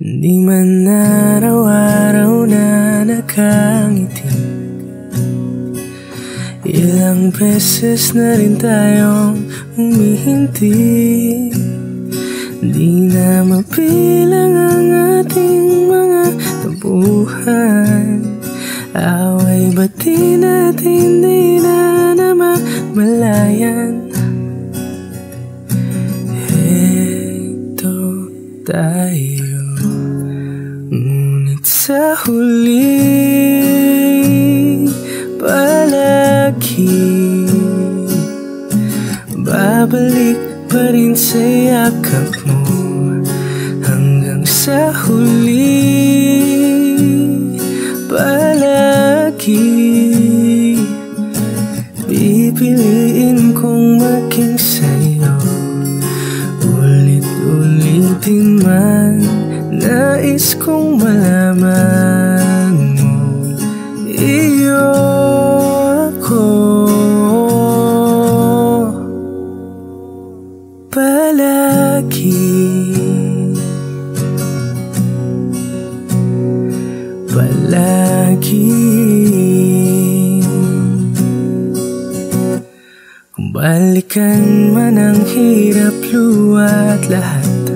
Di man araw-araw na nakangiti, ilang beses na rin tayong humihinti. Di na mapilang ang ating mga tampuhan, away ba't di natin di na namamalayan? Heto tayo, ngunit sa huli palagi babalik pa rin sa yakap mo. Hanggang sa huli palagi pipiliin kong maging sa'yo. Ulit-ulitin man, nais kong malaman mo, iyo ako. Palagi, palagi. Kung balikan man ang hirap, luwa't lahat,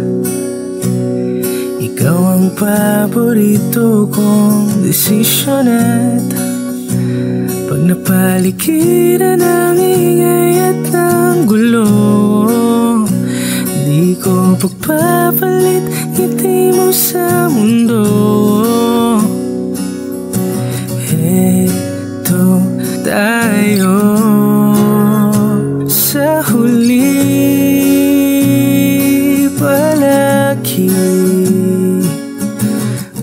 ikaw ang paborito kong desisyon. At pag napaligiran ng ingay at ng gulo, di ko pagpapalit ngiti mo sa mundo. Heto tayo sa huli palagi,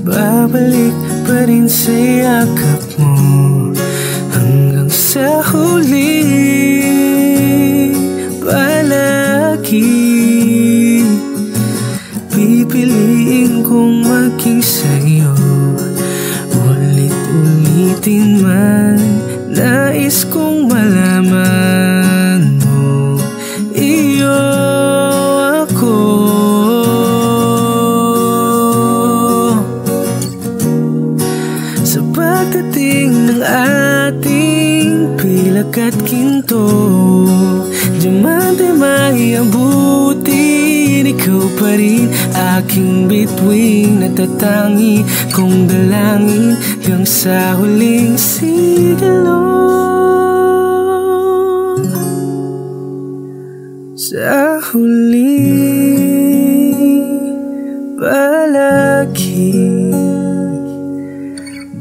babalik pa rin sa yakap mo. Hanggang sa huli palagi pipiliin kong maging sa'yo. Ulit-ulitin man, nais kong malaman mo, iyo ako. Sa pagdating ng ating pilak at ginto, diamante may abutin, ikaw pa rin aking bituin. Natatangi kong dalangin hanggang sa huling sigilo. Sa huli palagi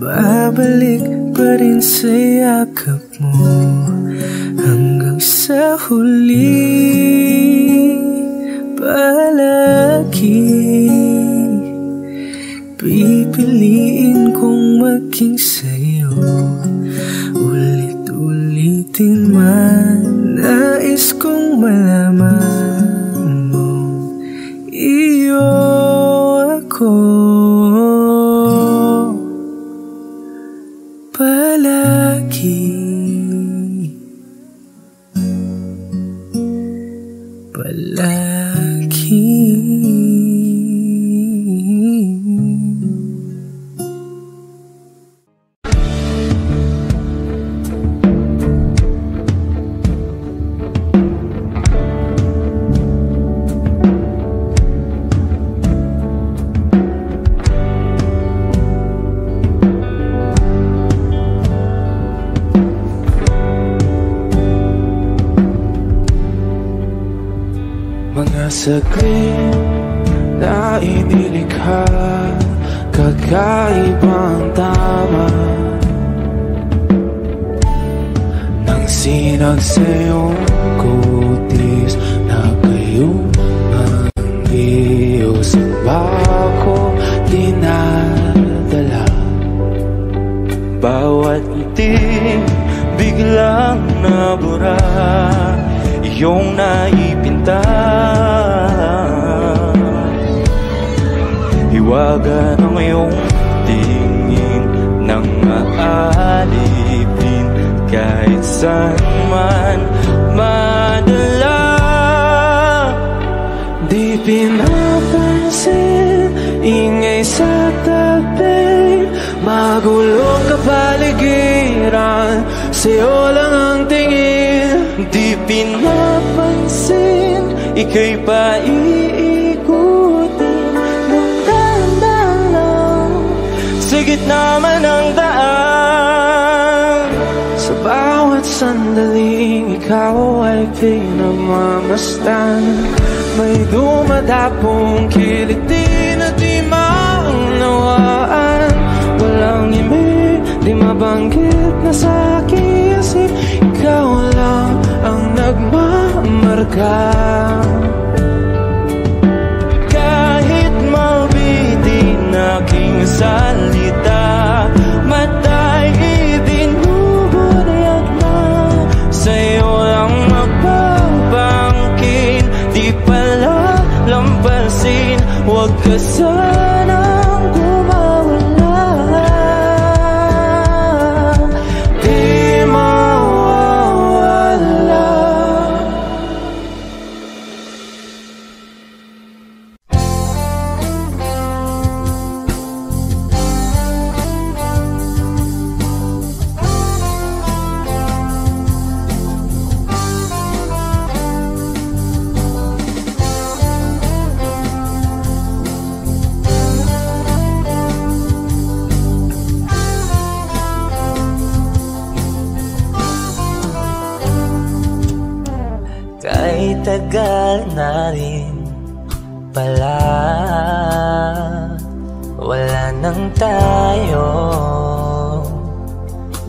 babalik pa rin sa yakap mo. Hanggang sa huli palagi pipiliin kong maging sa'yo. Ulit-ulitin man, nais kong malaman mo, iyo ako. Palagi, palagi. Mga saglit na inilikha, kakaibang tama nang sinag sa iyong kutis na gayong ang Diyos bako dinadala. Bawat ngiti biglang nabura, iyong naipinta. Hiwaga ng iyong tingin nang maalipin, kahit saan man madala. Di pinapansin ingay sa tabi. Magulong kapaligiran, sa'yo lang ang tingin. Di pinapansin, ika'y paiikutin ng dahan-dahan lang sa gitna man ng daan. Sa bawat sandaling ikaw ay pinagmamasdan. May dumadapong kiliti na di maunawaan. Walang ibig, di mabanggit na sa aking isip. Ikaw lang ang nagmamarka. Kahit mabitin aking salita, matay ibinuburiat na sa'yo lang magbabangkin. Di pala lampasin, huwag ka sanang kumawala. Di mawawala. Kay tagal na rin pala, wala nang tayo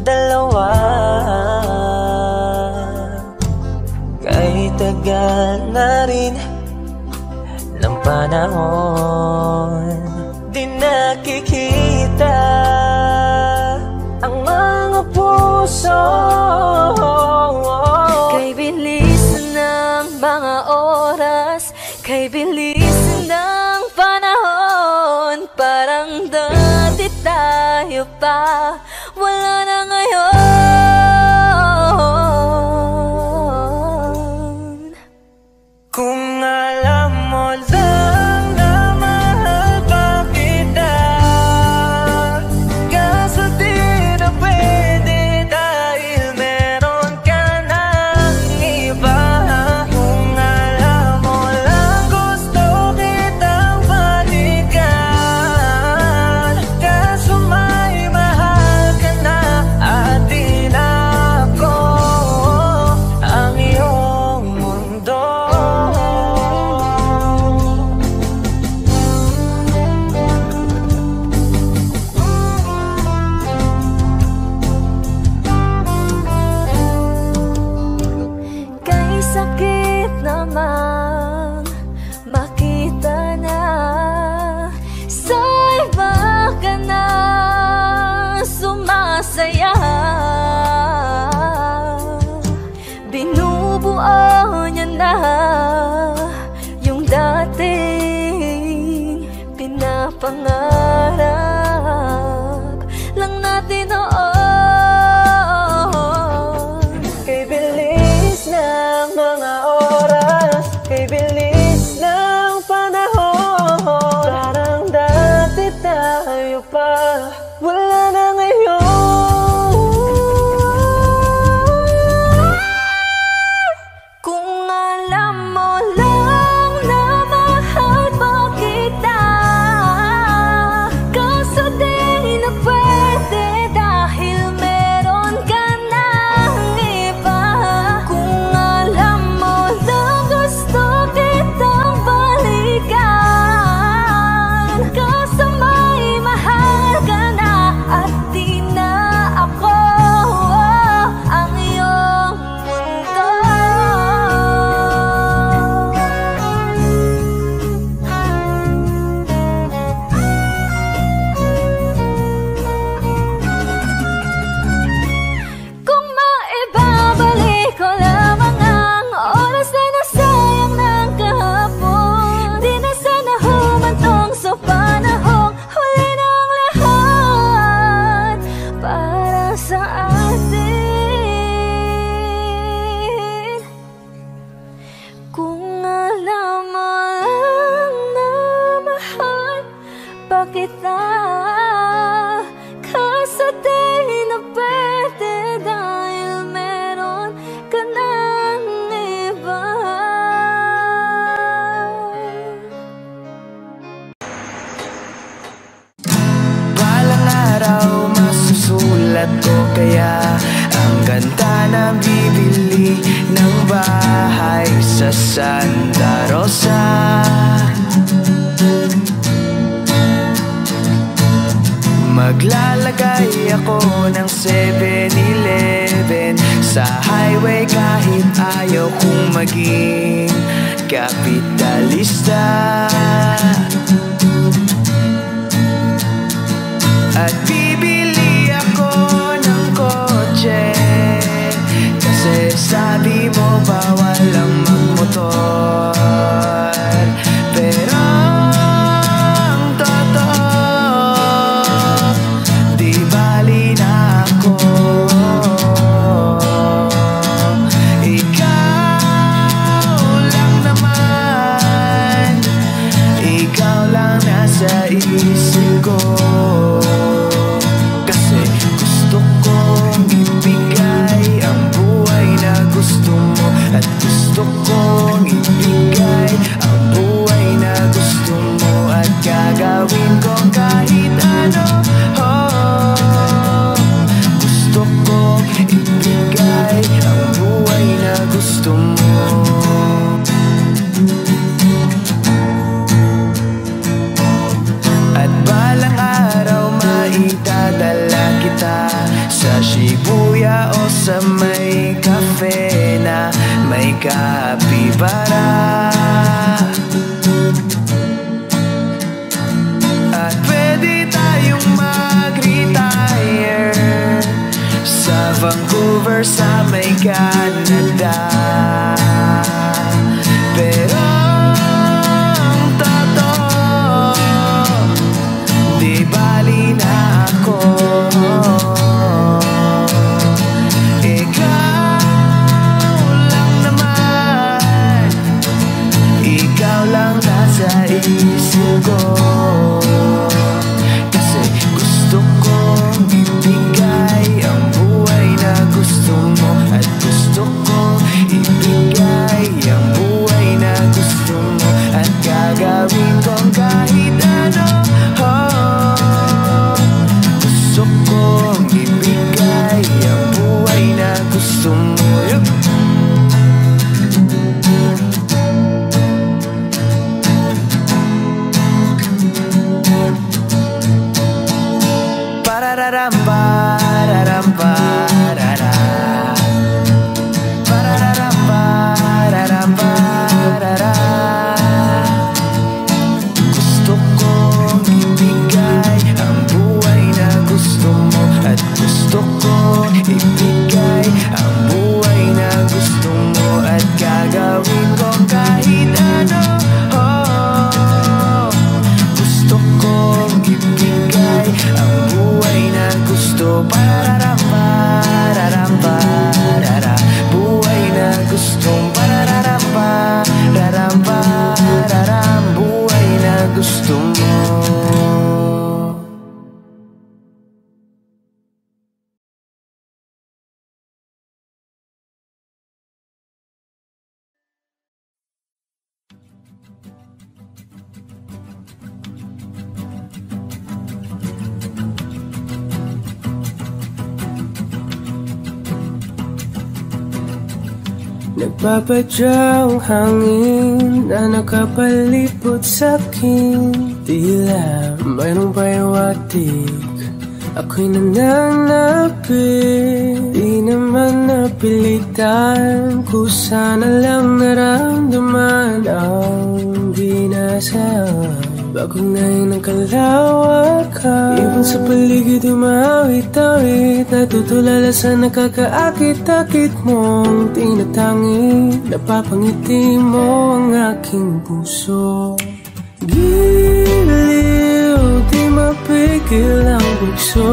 dalawa. Kay tagal na rin ng panahon, di nakikita ang mga puso. Kay bilis ng mga oras, kay bilis ng panahon, parang dati tayo pa, wala na ngayon. Kung alam mo lang na mahal pa kita, kaso di na pwede dahil meron ka ng iba. Kung alam mo lang gusto kitang balikan, kaso may mahal ka na at di na ako ang iyong mundo. Kay sakit namang makita na sa iba ka na sumasaya. Binubuo niya na yung dating pinapangarap lang natin noon. Kay bilis ng mga oras, kay bilis ng panahon, parang dati tayo pa, wala na ngayon. Kung alam mo lang na mahal pa kita, kita, kaso di na pwede dahil meron ka ng iba. Balang araw masusulat ko kaya ang ganda na bibili ng bahay sa Santa Rosa. Maglalagay ako ng 7-Eleven sa highway kahit ayaw kong maging kapitalista. At bibili ako ng kotse kasi sabi mo bawal lang magmotor. Pero ang totoo, di bali na ako. Ikaw lang naman, ikaw lang nasa isip ko. Kasi gusto kong ibigay ang buhay na gusto mo. At gusto kong ibigay ang buhay na gusto mo. At gagawin ko kahit ano. Gusto kong ibigay ang buhay na gusto mo. At balang araw maitadala kita sa Shibuya o sa may cafe na may kapibara. At pwede tayong mag-retire sa Vancouver sa may Canada. Pero ang totoo, di bali na ako. Ikaw lang naman, ikaw lang nasa isip ko. Kasi gusto kong ibigay ang buhay na gusto mo. At gusto kong ibigay ang buhay na gusto mo. At gagawin kong kahit ano. Gusto kong ibigay ang buhay na gusto mo. Parararam, pararam, parara. Parararam, pararam, parara. Gusto kong ibigay ang buhay na gusto mo. At gusto kong ibigay ang buhay na gusto mo. At gagawin kong kahit ano. Gusto kong ibigay ang buhay na gusto. Pararam, pararam, parara. Buhay na gusto. Pararam, pararam, pararam. Buhay na gusto mo. Nagpapadyang hangin na nakapalipot sa'kin. Tila mayroong payawatig, ako'y nananapit. Di naman napilitan, kusana lang naramdaman ang binasa. Bagong ngayon ang kalawakan, ibon sa paligid umawit-awit. Natutulala sa nakakaakit-akit mong tinatangi. Napapangiti mo ang aking puso. Giliw, di mapigil ang bugso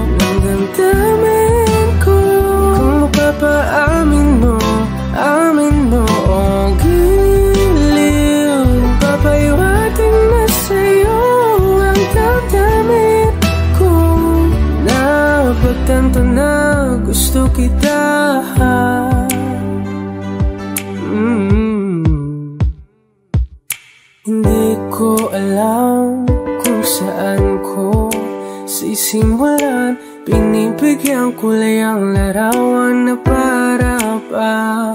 ng damdamin ko. Kung mapapaamin mo, amin mo. Oh, giliw, papayuhating na sa'yo ang damdamin. tanto na gusto kita. Hindi ko alam kung saan ko sisimulan. Pinibigyan ko lang ang larawan na para pa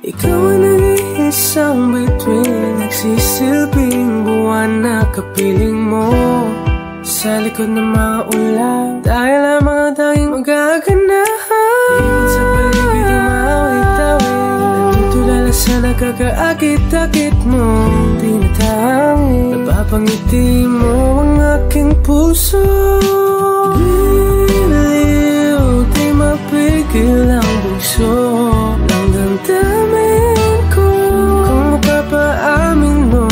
ikaw ang nag-iisang bituin, nagsisilbing buwan na kapiling mo sa likod ng mga ulan. Dahil ang mga tanging magaganahan ibig sa paligid yung maawit-awit, nagtutulala sa nakakaakit-akit mo. Tinatangin, napapangiti mo ang aking puso. Giliw, di mapigil ang bugso ng damdamin ko. Kung mapapaamin mo,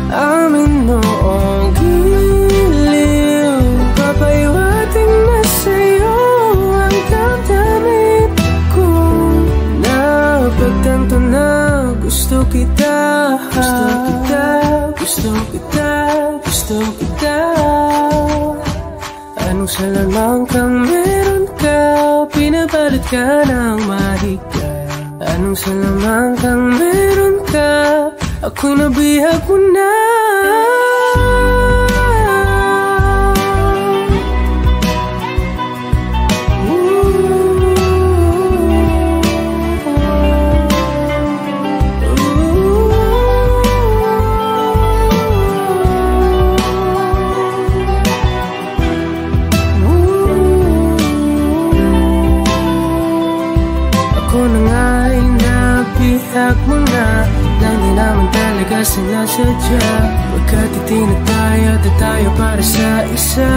amin mo, oh giliw, papaiwating na sa'yo ang damdamin ko. Napagtanto na gusto kita, gusto kita, gusto kita, gusto kita. Anong salamang kang meron ka, pinapalit ka ng mahika. Anong salamang kang meron ka, ako'y nabihag mo na. Nabihag mo na nang di naman talaga sinasadya. Magkatiti na tayo at tayo para sa isa.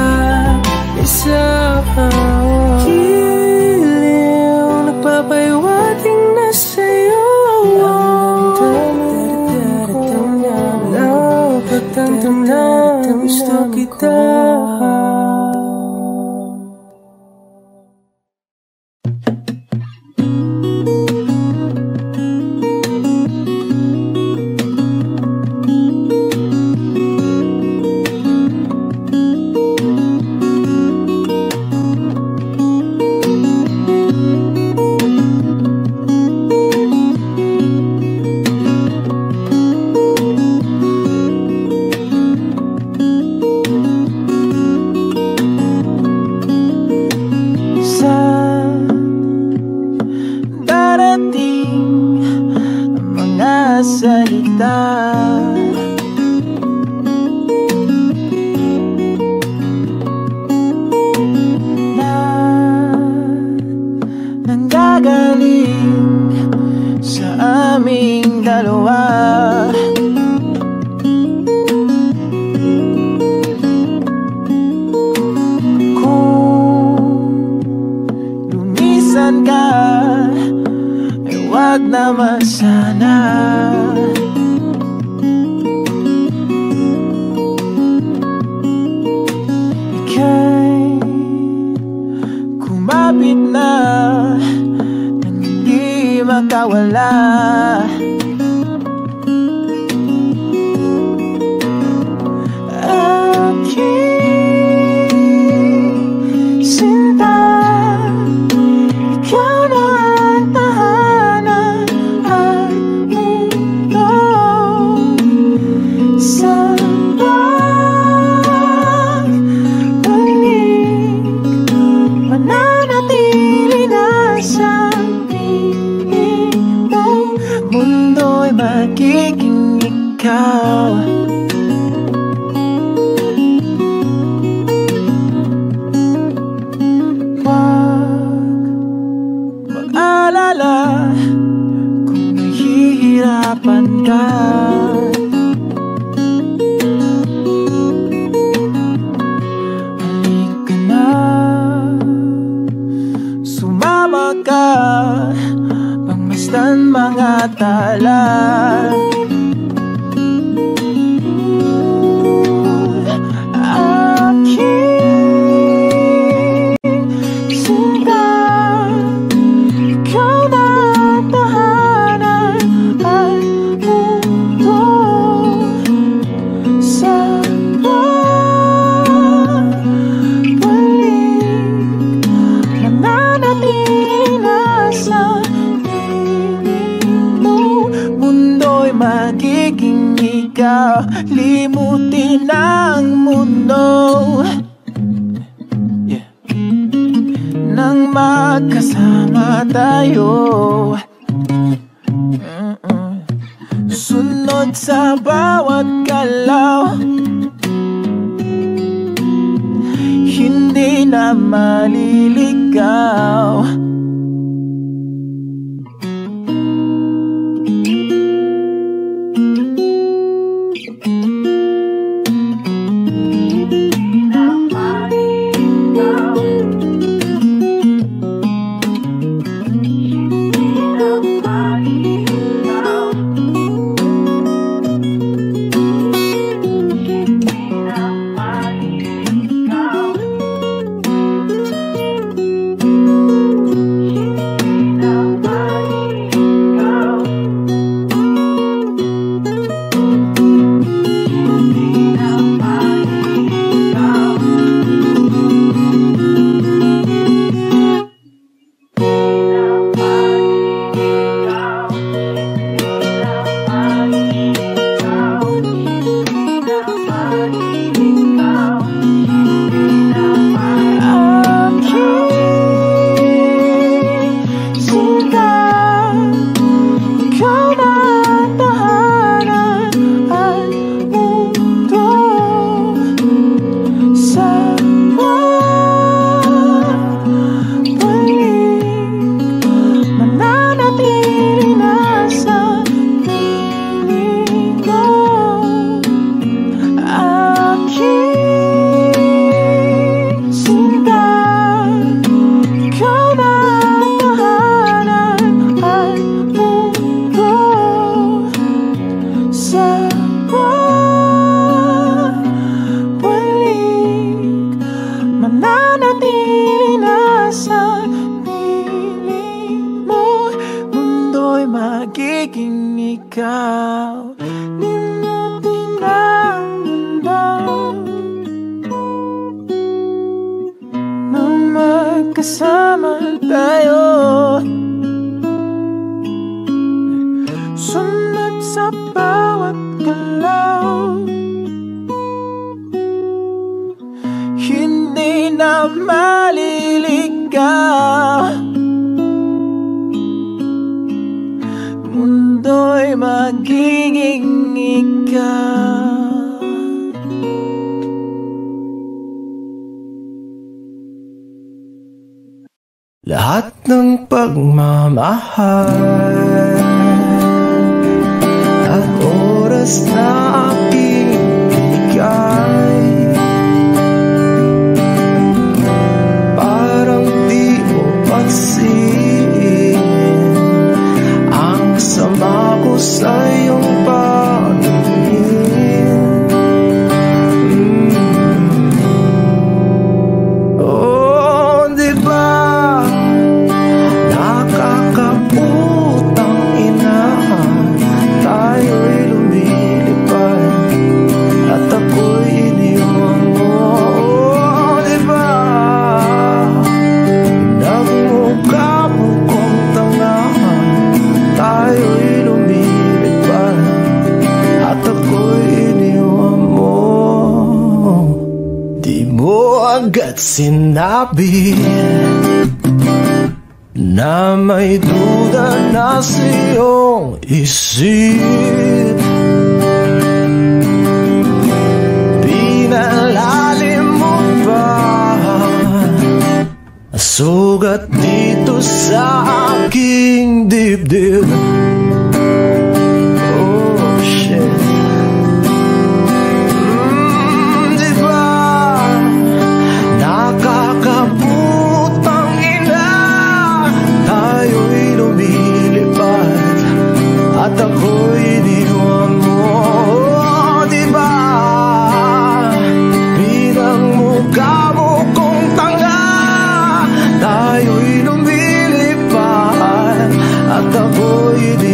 Giliw, nagpapaiwating na sa'yo ang damdamin. Napagtanto na gusto kita. Ikaw na tahanan at mundo. magiging ikaw. Limutin ang mundo nang magkasama tayo. Sunod sa bawat galaw, hindi na maliligaw. Magiging ikaw, limutin ang mundo nang magkasama tayo. Sunod sa bawat galaw, hindi na maliligaw. Mundo'y magiging ikaw. Lahat ng pagmamahal at oras na aking bigay, parang di mo pansin ang sama ko sa iyong paningin. Oh, di ba nakakaputang ina, tayo'y lumilipad at ako'y iniwan mo. Oh, di ba nagmukha mo kong tanga, tayo'y lumilipad at ako'y iniwan mo. Di mo agad sinabi na may duda na sa iyong isip. Pinalalim mo ba sugat dito sa aking dibdib? Oh shit. Di ba nakakaputang ina, tayo'y lumilipad at ako'y iniwan mo. Oh, di ba pinagmukha mo kong tanga, tayo'y lumilipad at ako'y iniwan mo.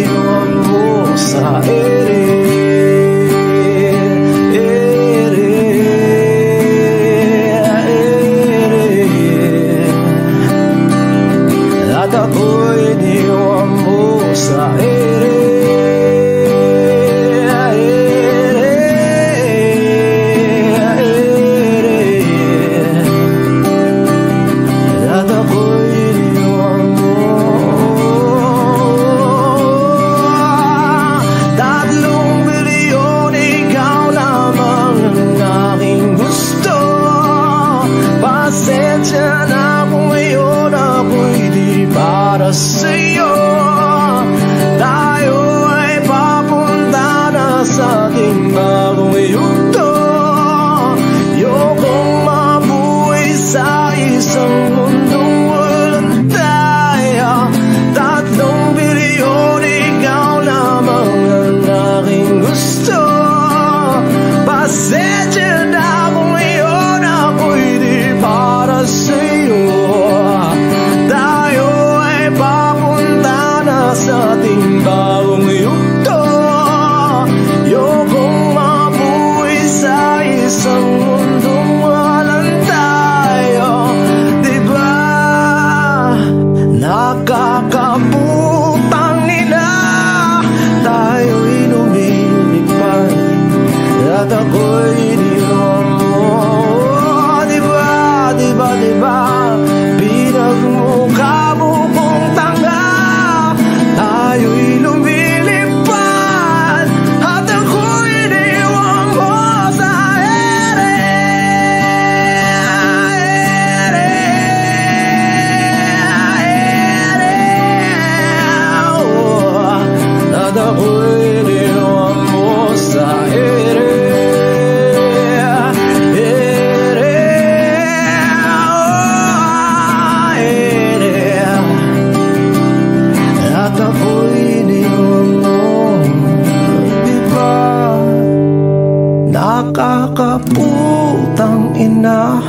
kakaputang ina,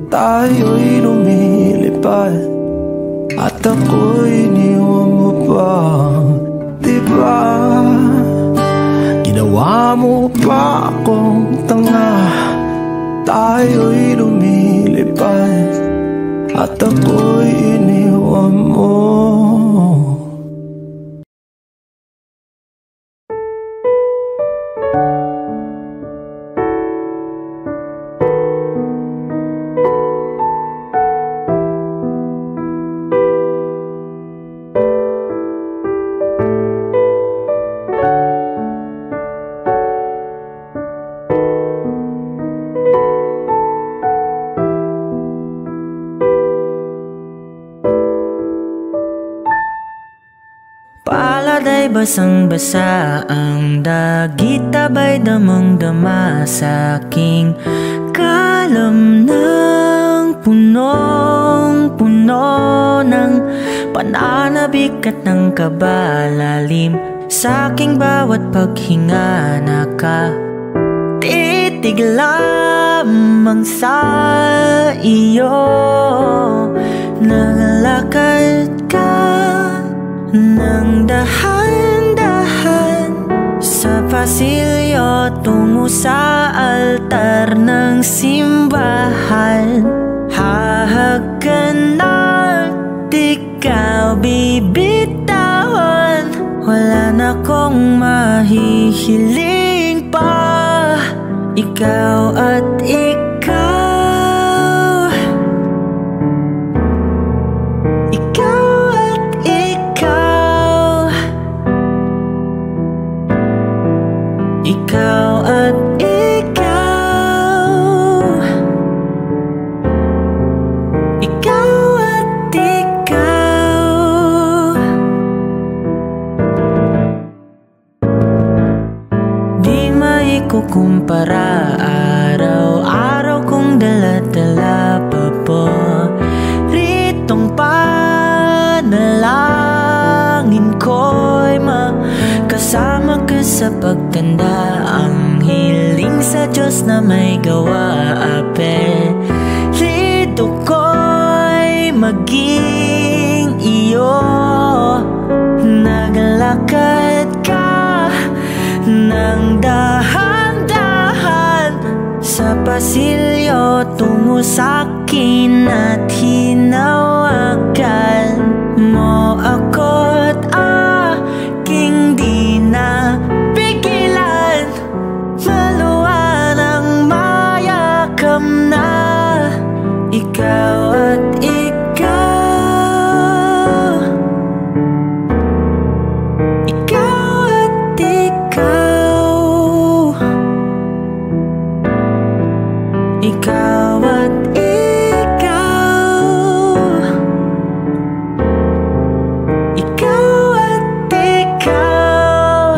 tayo'y lumilipad at ako'y iniwan mo pa, diba? Ginawa mo pa akong tanga, tayo'y lumilipad at ako'y iniwan mo. Paladay basang-basa ang dagit, abay damang-dama sa aking kalam ng punong-puno ng pananabik at ng kabalalim. Sa aking bawat paghinga nakatitig lamang sa iyo. Nalakad ka nang dahan-dahan sa pasilyo tungo sa altar ng simbahan. Hahagan at ikaw bibitawan, wala na kong mahihiling pa. Ikaw at ikaw, ikaw at ikaw, ikaw at ikaw. Di maikukumpara, araw-araw kong dala-dala paboritong panalangin ko'y kasama ka sa pagtanda. Ang hiling sa Diyos na may gawa, apelido ko'y maging iyo. Naglakad ka ng dahan-dahan sa pasilyo tungo sa'kin at hinawakan mo ako't aking di na pigilan. Maluwan ang mayakap na ikaw at ikaw, ikaw at ikaw, ikaw at ikaw, ikaw at ikaw.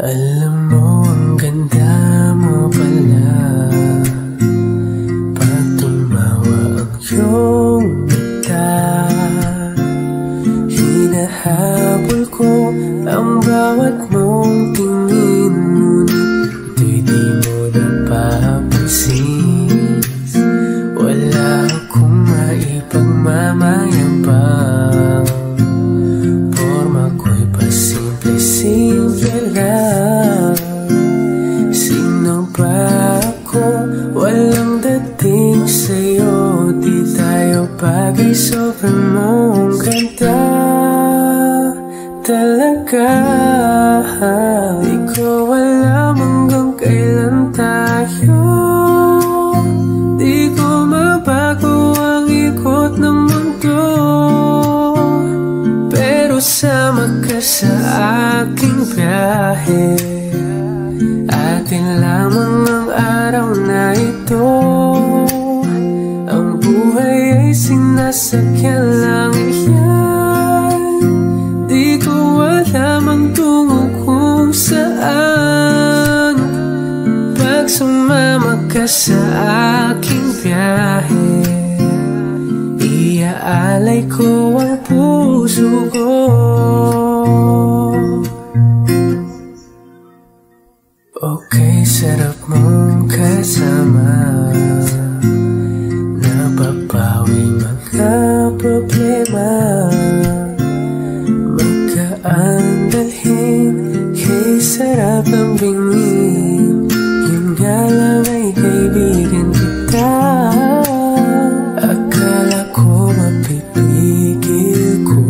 Alam mo, ang ganda mo pala pag tumawa ang iyong mata. Hinahabol ko ang bawat mong tingin, ngunit ito'y di mo napapansin. Wala akong maipagmamayabang, porma ko'y pasimple-simple lang. Sino ba ako? Walang dating sa'yo, di tayo bagay, sobrang mong ganda talaga. Di ko alam hanggang kailan tayo, di ko mabago ang ikot ng mundo, pero sama ka sa aking biyahe. Atin lamang ang sinasakyan lang yan. Di ko alam ang tungo kung saan. Pag sumama ka sa aking biyahe, iaalay ko ang puso ko. Okay, sarap mong kasama, napapawi mga problema. Magkaan dalhin, kay sarap ang bingin. Yun nga lang ay kaibigan kita. Akala ko mapipigil ko,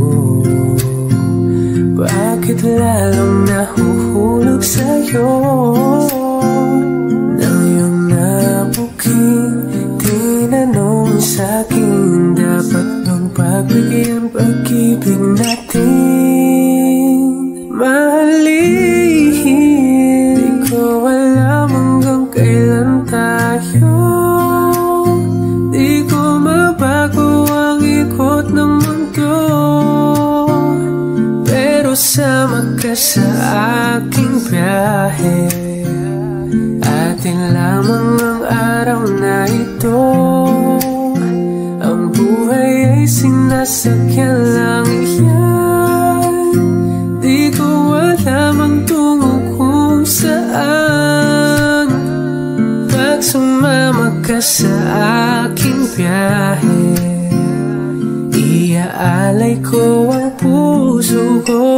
bakit lalong nahuhulog sa'yo? Nang iyong nabuking tinanong sa'kin, dapat bang pagbigyan pag-ibig natin? Mahalin, di ko alam hanggang kailan tayo. Di ko mabago ang ikot ng mundo, pero sama ka sa aking biyahe. Atin lamang ang araw na ito. Ang buhay ay sinasakyan lang yan. Di ko alam ang tungo kung saan. Pag sumama ka sa aking biyahe, iaalay ko ang puso ko.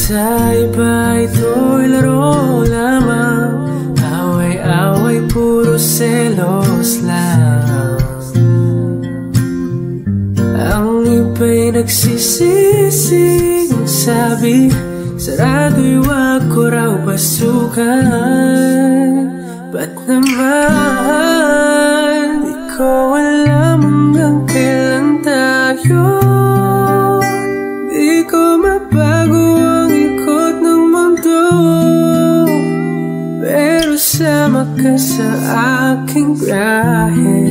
Sa iba ito'y laro lamang, away-away puro selos lang. Ang iba'y nagsisising sabi, sarado'y wag ko raw pasukan. Ba't naman di ko alam hanggang kailan tayo? Di ko mabago ang ikot ng mundo, pero sama ka sa aking biyahe.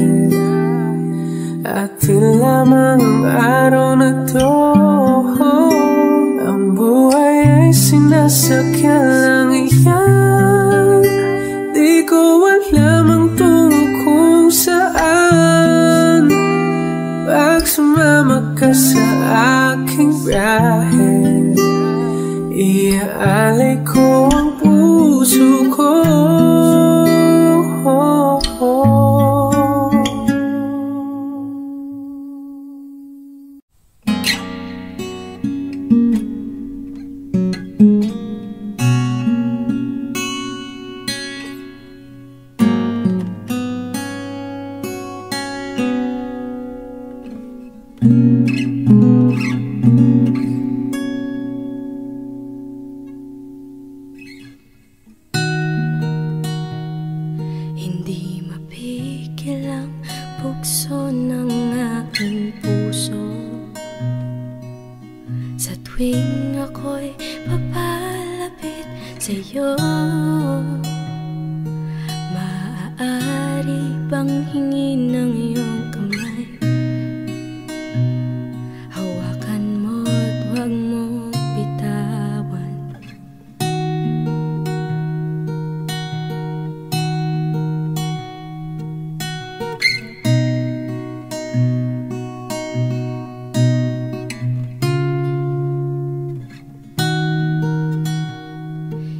Atin lamang ang araw na to. Ang buhay ay sinasakyan lang iyan. Di ko alam ang tungo kung saan. Pag sumama ka sa aking biyahe, iaalay ko ang puso ko. Hindi mapigil ang bugso ng aking puso sa tuwing ako'y papalapit sa'yo. Maaari bang hingin ng iyong kamay? Hawakan mo't huwag mong bitawan.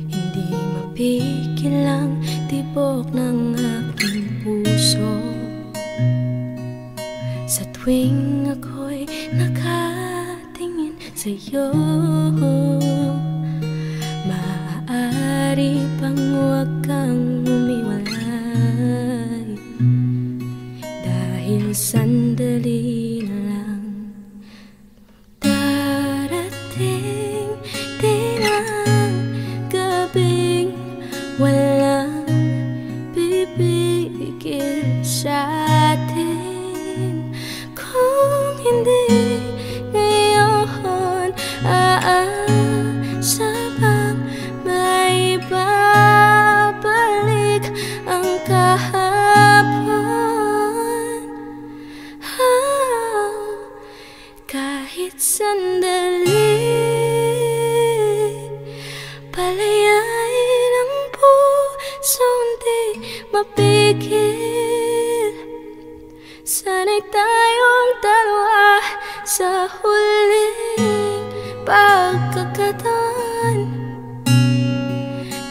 Hindi mapigil ang tibok ng aking puso tuwing ako'y nakatingin sa'yo, maaari bang huwag kang umiwalay, dahil sandali na lang darating din ang gabing walang pipigil sa'tin. Kung hindi ngayon, aasa bang may babalik ang kahapon? Kahit sandali, palayain ang pusong di mapigil. Sana'y tayong dalawa sa huling pagkakataon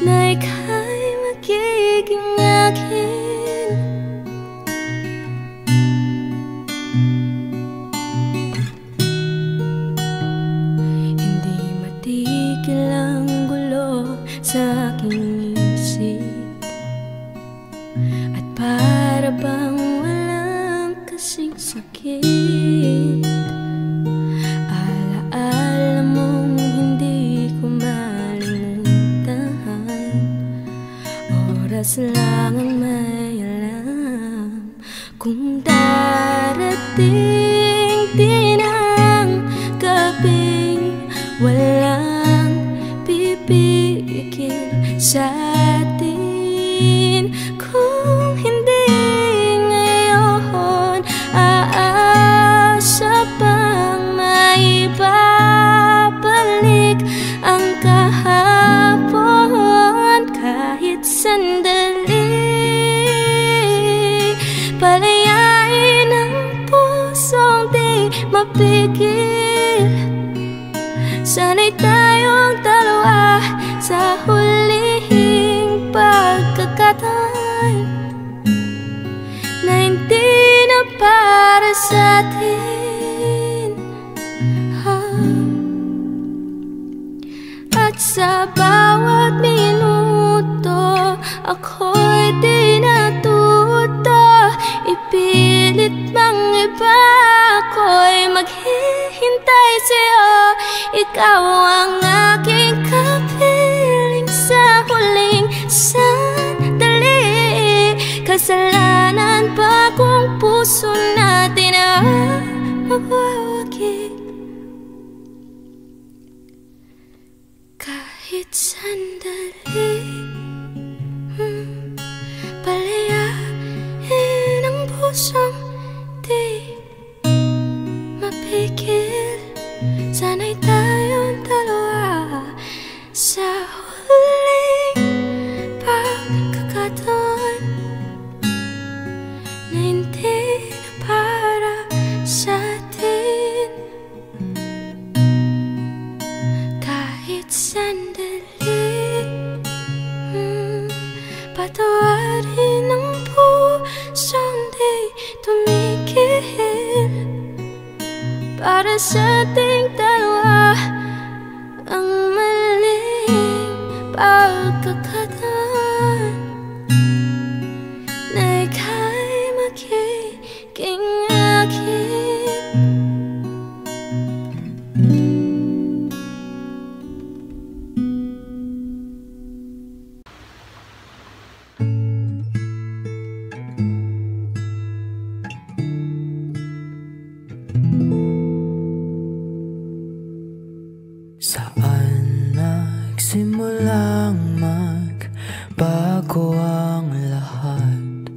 na ika'y magiging akin. Hindi matigil ang gulo sa aking isip, at para bang walang kasing sakit. Alaala mong hindi ko malimutan, oras lang ang may alam kung darating din ang gabing walang pipigil sa'tin. Kung hindi ngayon, aasa bang maibabalik ang kahapon? Kahit sandali, palayain ang pusong di mapigil. Sana'y tayong dalawa sa huling pagkakataon na hindi na para sa'tin. At sa bawat minuto, ako'y di natuto ipilit mang iba. Ako'y maghihintay sa'yo, ikaw ang aking kapiling sa huling sandali. Kasalanan ba kung puso natin ang magwawagi? Kahit sandali, palayain ang pusong di mapigil. Sana'y tayong dalawa sa huling pagkakataon na hindi na para sa'tin. Kahit sandali, patawarin ang pusong di tumigil. Para sa ating dalawa ang maling pagkakataon na ika'y magiging akin. Saan nagsimulang magbago ang lahat?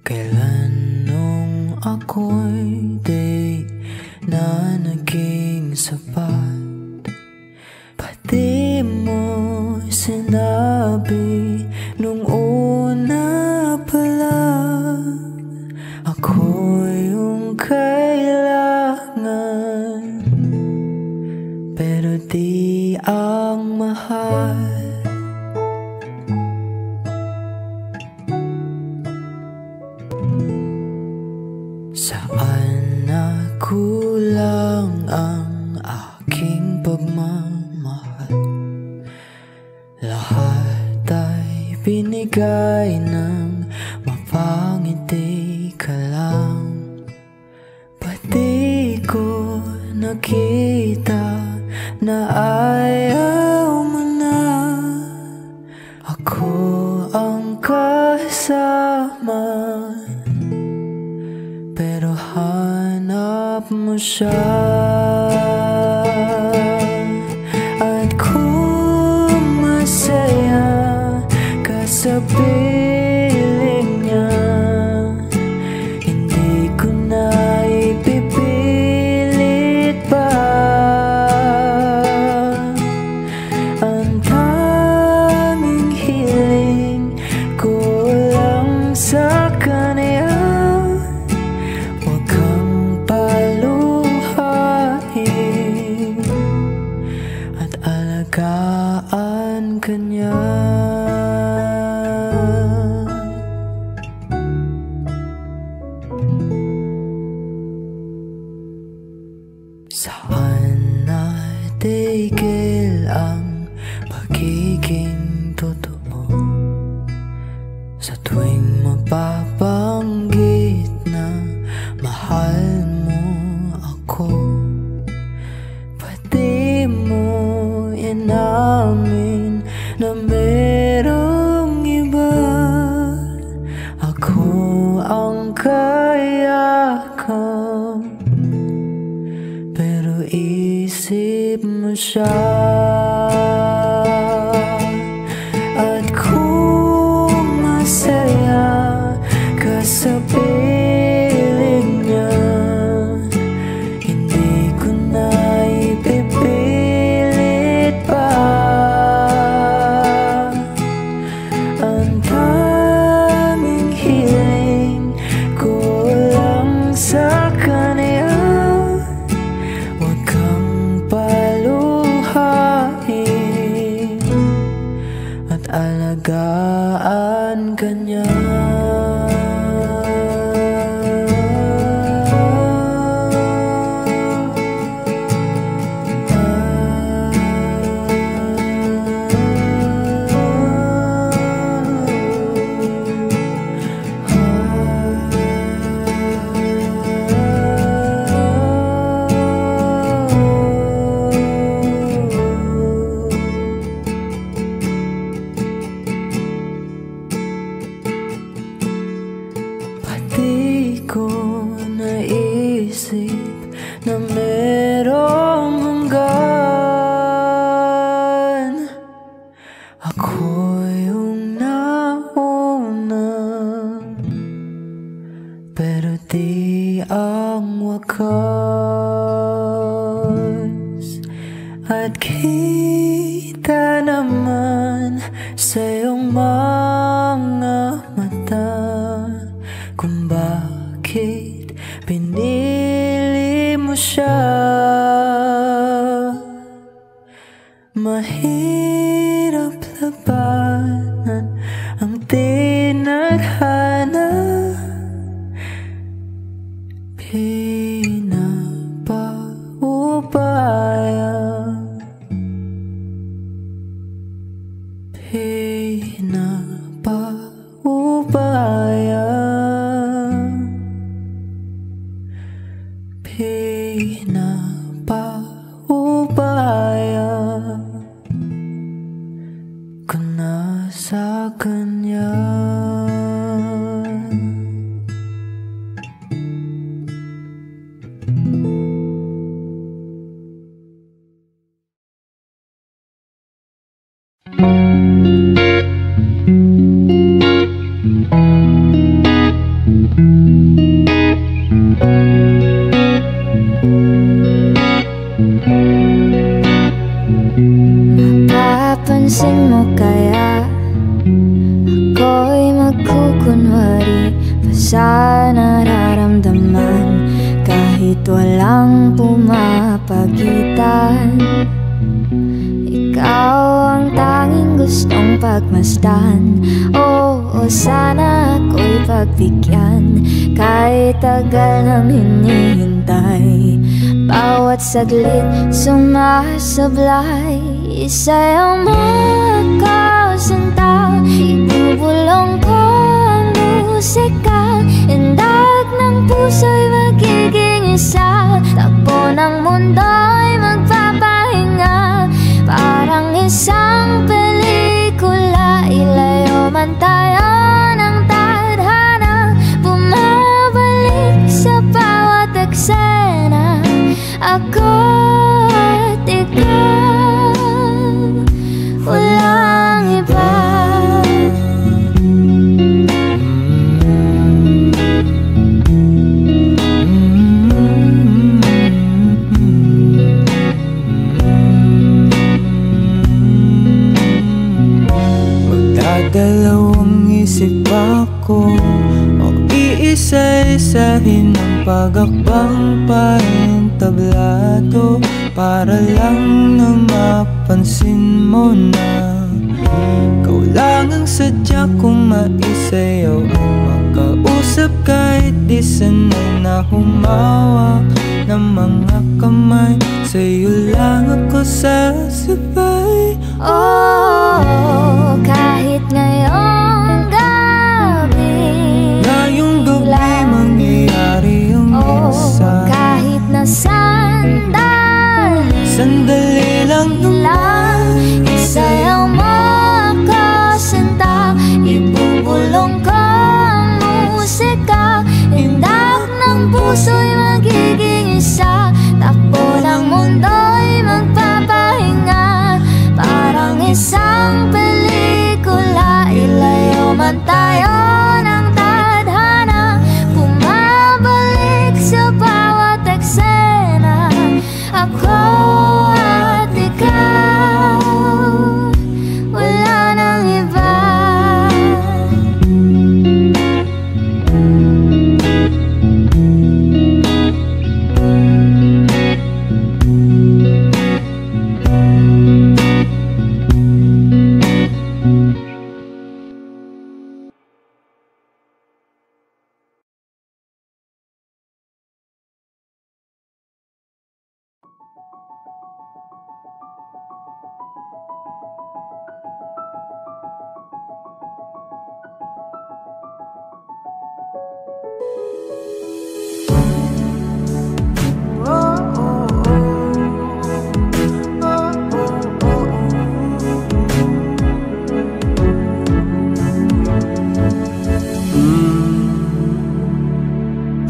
Kailan nung ako'y di na naging sapat? Pati mo sinabi nung una pa lang, ako yung kailangan, pero di ang mahal. Saan Lahat ay binigay ng mapangiti ka lang. Pati ko nakita na ayaw mo na. Ako ang kasama, pero hanap mo siya. At kung masaya ka sa piling niya, hindi ko na ipipilit pa. Ang tanging hiling ko lang sa kanya, huwag kang paluhain at alagaan ka niya. Saan natigil ang pagiging totoo? Sa tuwing mapabanggit na mahal mo ako, pati mo inamin na merong iba. Ako ang kayakap, pero isip mo siya. At kung masaya ka sa piling niya, hindi ko na ipipilit pa. Ang tanging hiling ko lang sa kanya, huwag kang paluhain at alagaan ka niya. Pati ko naisip na merong hanggan. Ako yung nauna, pero di ang wakas. At kita naman sa iyong mga mata kung bakit pinili mo siya. Mahirap labanan ang tinadhana, pinapaubaya, pinapaubaya, pinapaubaya ko na sa kanya. Mapapansin mo kaya ako'y magkukunwari pa sa nararamdaman, kahit walang pumapagitan. Ikaw ang tanging gustong pagmasdan. Oo, sana ako'y pagbigyan, kahit tagal nang hinihintay. Bawat saglit sumasablay, isa'y ang makakasama. Ibubulong ko ang musika, indag ng puso'y magiging isa. Takbo ng mundo'y magpapahinga, parang isang pelikula. Ilayo man tayo ng tadhana, bumabalik sa bawat eksena. Ako at ikaw, walang iba. Magdadalawang isip ako, o iisa-isahin ang pag-akbang paentablado, para lang na mapansin mo na ikaw lang ang sadya kong maisayaw. Ang makausap kahit di sanay na humawak ng mga kamay, sa'yo lang ako sasabay. Oh, kahit ngayong gabi, ngayong gabi mangyayari ang isa. kahit na sandali lang naman, isayaw mo ako sinta. Ibubulong ko ang musika, indak ng puso'y magiging isa. Takbo ng mundo'y magpapahinga, parang isang pelikula. Ilayo man tayo ng tadhana, bumabalik sa bawat eksena. Ako at ikaw, wala nang iba.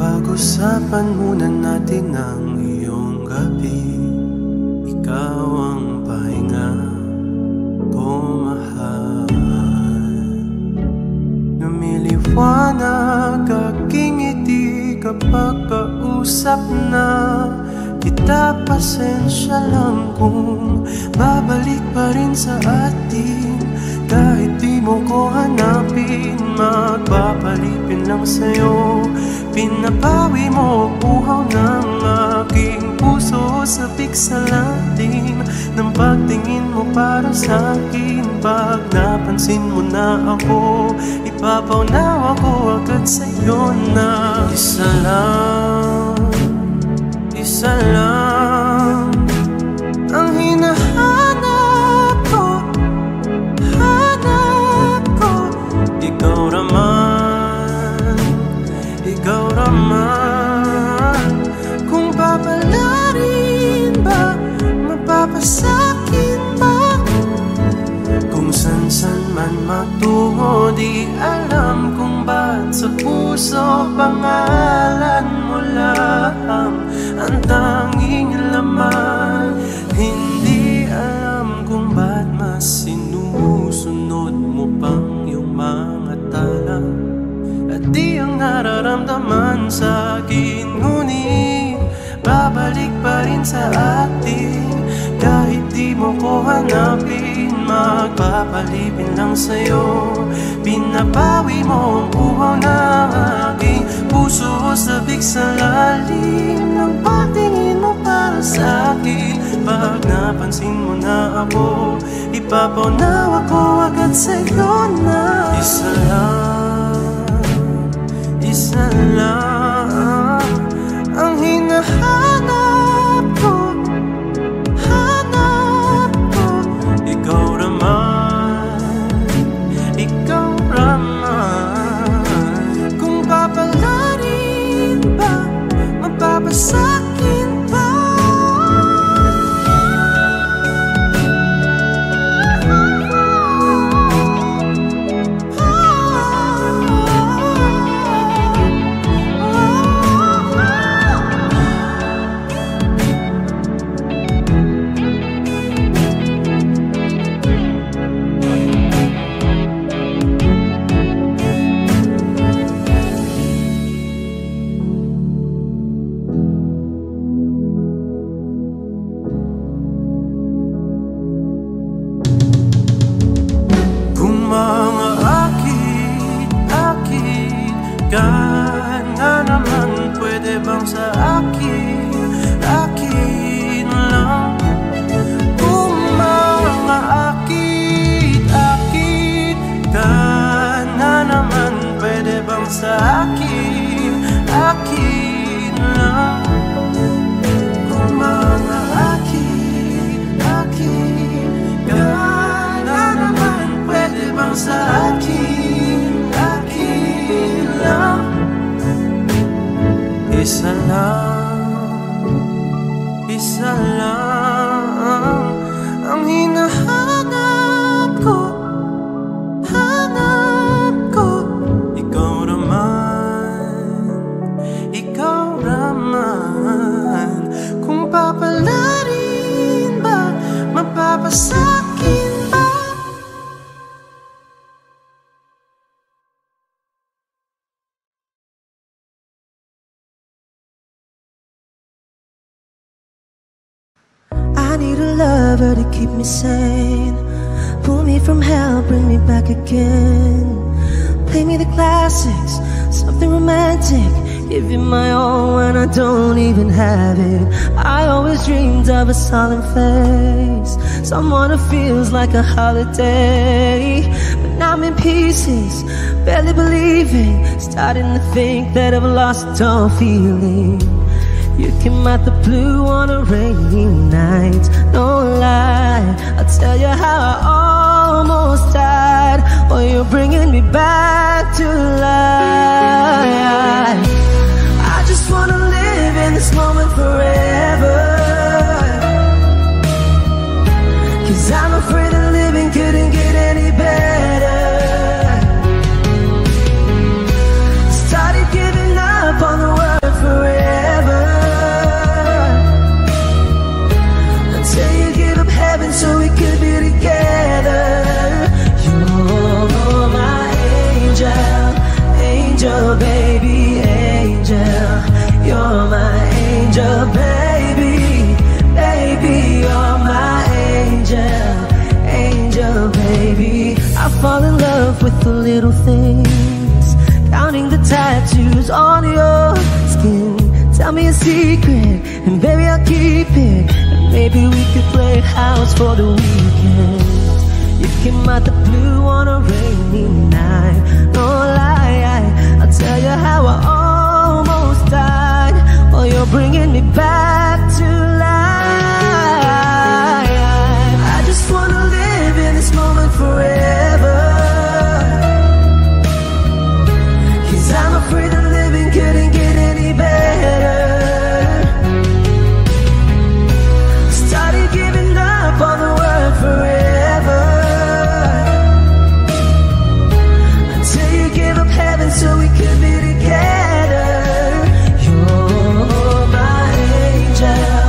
Pag-usapan muna natin ang iyong gabi. Ikaw ang pahinga ko, mahal. Lumiliwanag aking ngiti kapag kausap na kita. Pasensya lang kung babalik pa rin sa atin. Kahit di mo ko hanapin, magpapalipin lang sa'yo. Pinapawi mo ang uhaw ng aking puso, sabik sa lalim ng pagtingin mo para sa'kin. Pag napansin mo na ako, ipapaunawa ko agad sa'yo na isa lang ang hinahanap ko. Ikaw raman, kung papalarin ba, mapapasakin ba? Kung san-san man magtungo, di alam kung ba't sa puso pangalan mo lang ang tanging laman. Hindi alam kung ba't mas sinusunod mo pang iyong mga tala, at di ang nararamdaman sa'kin. Ngunit babalik pa rin sa atin. Kahit di mo ko hanapin, magpapalipin lang sa'yo. Pinapawi mo ang uhaw ng aking puso, sabik sa lalim ng pagtingin mo para sa'kin. Pag napansin mo na ako, ipapaunawa ko agad sa'yo na isa lang ang hinahanap ko. Ikaw raman, sa akin, akin lang. Kung mga akin ka na naman, pwede bang sa akin, akin lang. Isa lang ang hinahanap ko, hanap ko. Ikaw naman, kung papalarin ba, mapapasakin ba? I need a lover to keep me sane, pull me from hell, bring me back again. Play me the classics, something romantic, give you my all when I don't even have it. I always dreamed of a solemn face, someone who feels like a holiday. But now I'm in pieces, barely believing, starting to think that I've lost all feeling. You came out the blue on a rainy night, no lie, I'll tell you how I almost died. Oh, you're bringing me back to life. I just wanna live in this moment forever, 'cause I'm afraid that living couldn't get any better. Started giving up on the word forever, until you give up heaven so we could be together. You're my angel, angel baby, angel. You're my angel baby, baby. You're my angel, angel baby. I fall in love with the little things, counting the tattoos on your skin. Tell me a secret, and baby I'll keep it. And maybe we could play house for the weekend. You came out the blue on a rainy night, no lie, I'll tell you how I almost died. Oh, you're bringing me back to life. I just wanna live in this moment forever, 'cause I'm afraid that living couldn't get any better. Started giving up on the word forever, until you give up heaven so we could be together. You're my angel,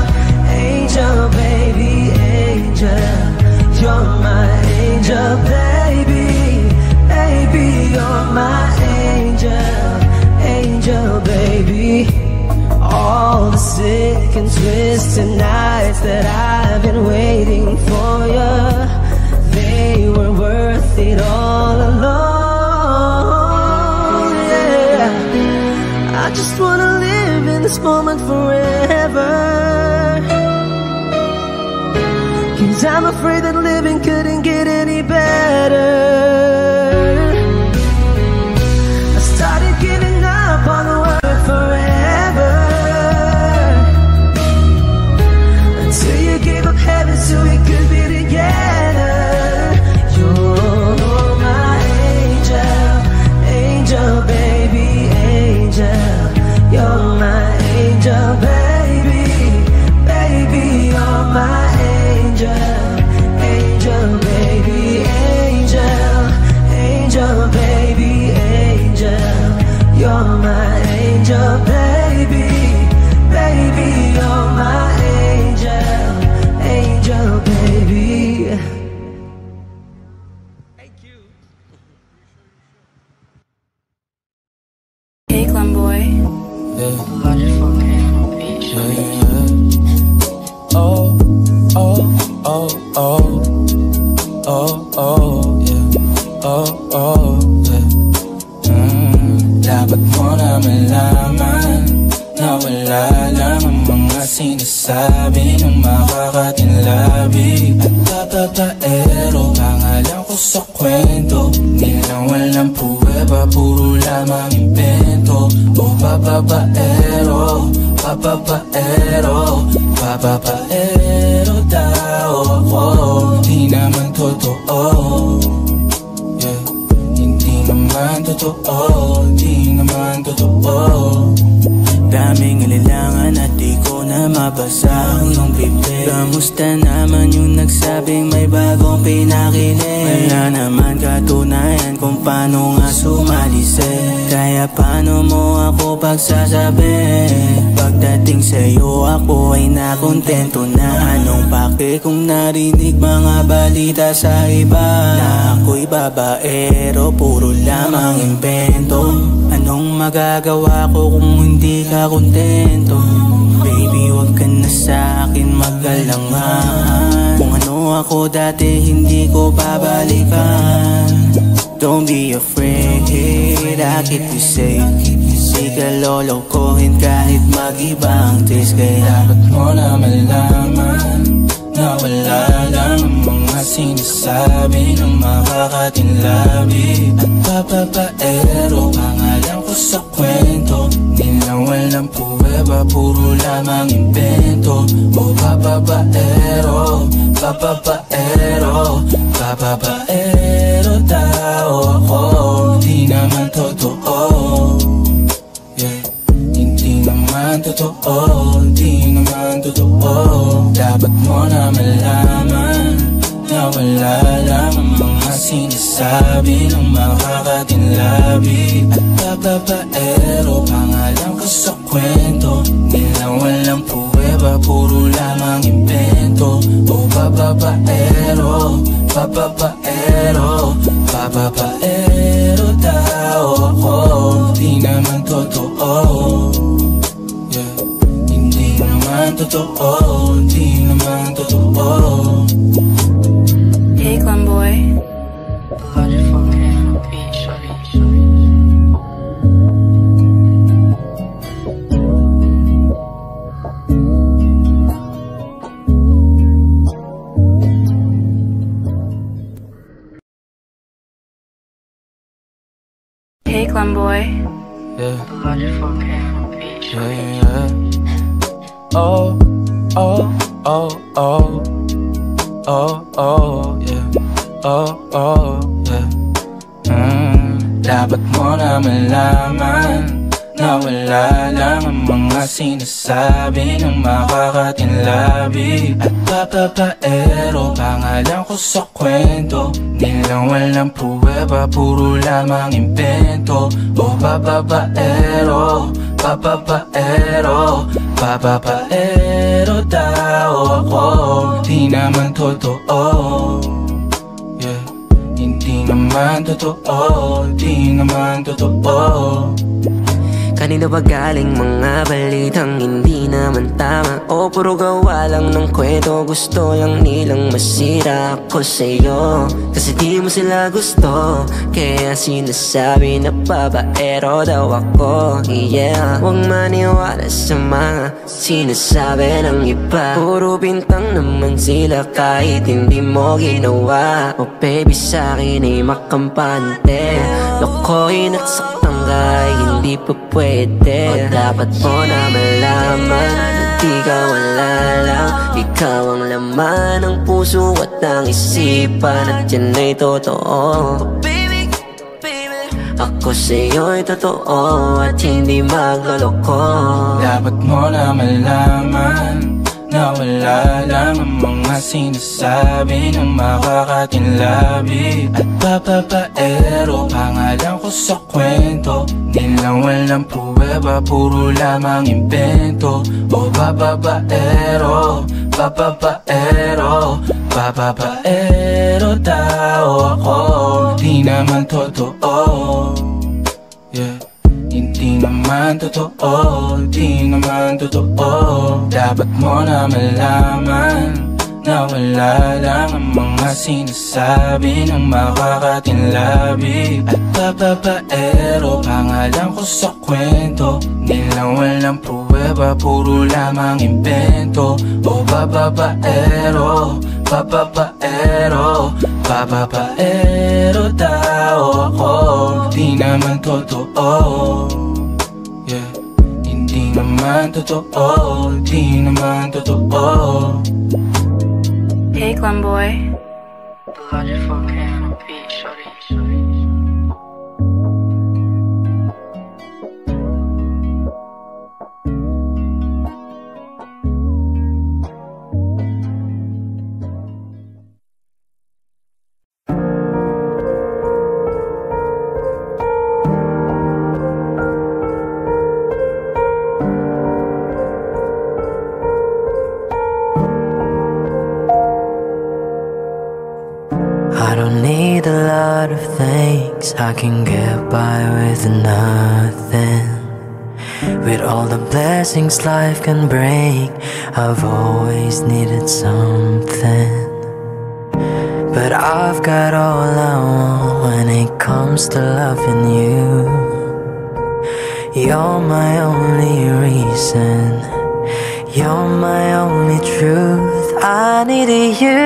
angel baby, angel. You're my angel baby, baby. You're my angel, angel baby. All the sick and twisted nights that I've been waiting for you, they were worth it all alone. Yeah, I just wanna live in this moment forever, 'cause I'm afraid that living couldn't get any better. I started giving up on the word forever, until you gave up heaven so we could be together. You're my angel, angel baby, angel. You're my angel baby, baby. You're my angel, angel baby, angel, angel baby, angel. You're my angel baby, baby. You're my angel, angel baby. Thank you. Hey, Clem boy. Oh, oh, oh, oh, oh, oh, yeah. Oh, oh, yeah. Dapat mo na malaman na wala lang ang mga sinasabi ng makakatinlabi. At tatatero, pangalan ko ko sa kwento. Nilang walang pruweba, puro lamang invento. O bababaero, bababaero, bababaero daw ako. Di naman totoo, yeah. Hindi naman totoo, di naman totoo. Daming alilangan at di ko na mabasa ang iyong bibig. Kamusta naman yung nagsabing may bagong pinakilig? Wala naman katunayan kung paano nga sumalisi. Kaya paano mo ako pagsasabi? Pagdating sa'yo ako ay nakontento na. Anong pake kung narinig mga balita sa iba na ako'y babaero, puro lamang invento. Anong magagawa ko kung hindi ka kontento? Baby, wag ka na sa'kin mag-alangan. Kung ano ako dati, hindi ko babalikan. Don't be afraid, I keep you safe. Di ka lolokohin kahit mag-iba ang taste. Kaya dapat mo na malaman na wala lang ang mga sinasabi ng makakatinlabi. At bababaero, pangalan ko sa kwento. Nilang walang pruweba, puro lamang invento. O bababaero, bababaero, bababaero daw ako. Di naman totoo, yeah. Hindi naman totoo, di naman totoo. Dapat mo na malaman na wala lang ang mga sinasabi ng makakatinlabi. At bababaero, pangalan ko sa kwento. Nilang walang pruweba, puro lamang invento. O bababaero, bababaero, bababaero daw ako. Di naman totoo, yeah. Hindi naman totoo, di naman totoo. Hey, Clan Boy. Hey, Clan Boy. Yeah. Yeah, yeah. Oh, oh, oh, oh. Oh, oh, yeah. Oh, oh, yeah. Dapat mo na malaman na wala lang ang mga sinasabi ng makakatinlabi. At bababaero, pangalan ko sa kwento. Nilang walang pruweba, puro lamang invento. O bababaero, bababaero, bababaero daw ako. Di naman totoo, yeah. Hindi naman totoo, di naman totoo. Kanino ba galing mga balitang hindi naman tama? O puro gawa lang ng kwento, gusto lang nilang masira ako sa'yo. Kasi di mo sila gusto, kaya sinasabi na babaero daw ako. Yeah, huwag maniwala sa mga sinasabi ng iba. Puro bintang naman sila kahit hindi mo ginawa. O baby, sa'kin ay makampante. Lokohin at saktan kahit hindi pa pwede. O dapat mo na malaman na di ka wala lang. Ikaw ang laman ng puso at ng isipan, at yan ay totoo. Ako sa'yo'y totoo at hindi magloloko. Dapat mo na malaman na wala lang ang mga sinasabi ng makakatinlabi. At bababaero, pangalan ko sa kwento. Nilang walang pruweba, puro lamang invento. O bababaero, bababaero, bababaero daw ako. Di naman totoo, yeah. Hindi naman totoo, di naman totoo. Dapat mo na malaman na wala lang ang mga sinasabi ng makakatinlabi. At bababaero, pangalan ko sa kwento. Nilang walang pruweba, puro lamang invento. O bababaero, bababaero, Nagpapapaero daw ako, di naman totoo. Yeah, hindi naman totoo, di naman totoo. Hey, Glenboy. The Logic 4K on a beat, shorty. I don't need a lot of things, I can get by with nothing. With all the blessings life can bring, I've always needed something. But I've got all I want when it comes to loving you. You're my only reason, you're my only truth. I needed you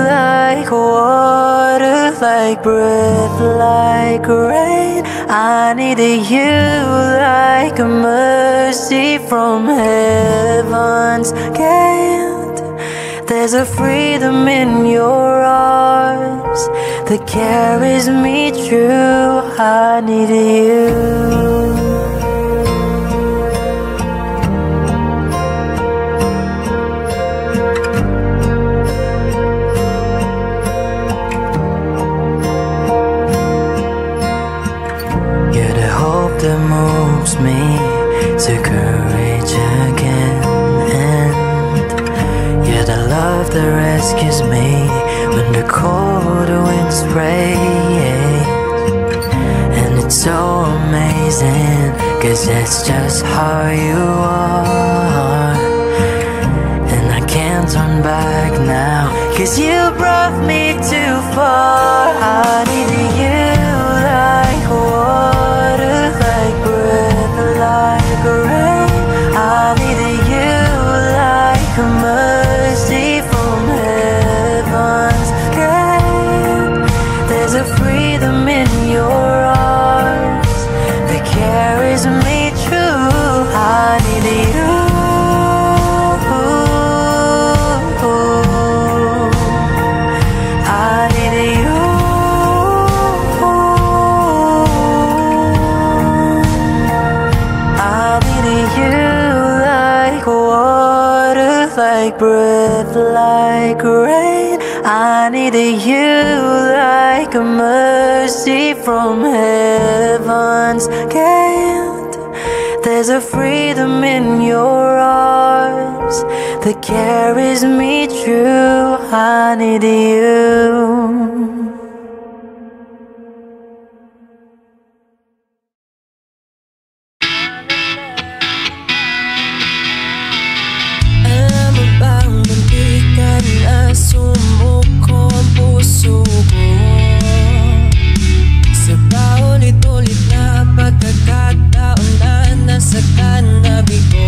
like water, like breath, like rain. I needed you like a mercy from heaven's gate. There's a freedom in your arms that carries me through. I needed you. That moves me to courage again, and you're the love that rescues me when the cold winds rain. And it's so amazing, 'cause that's just how you are. And I can't turn back now, 'cause you brought me too far. I needed you like water, like breath, like rain. I needed you like a mercy from heaven's gate. There's a freedom in your arms that carries me through. I needed you. I needed you. Like breath, like rain. I needed you like a mercy from heaven's gate. There's a freedom in your arms that carries me through. I needed you. Sumuko ang puso ko sa paulit-ulit na pagkakataon na nasa kanabi ko.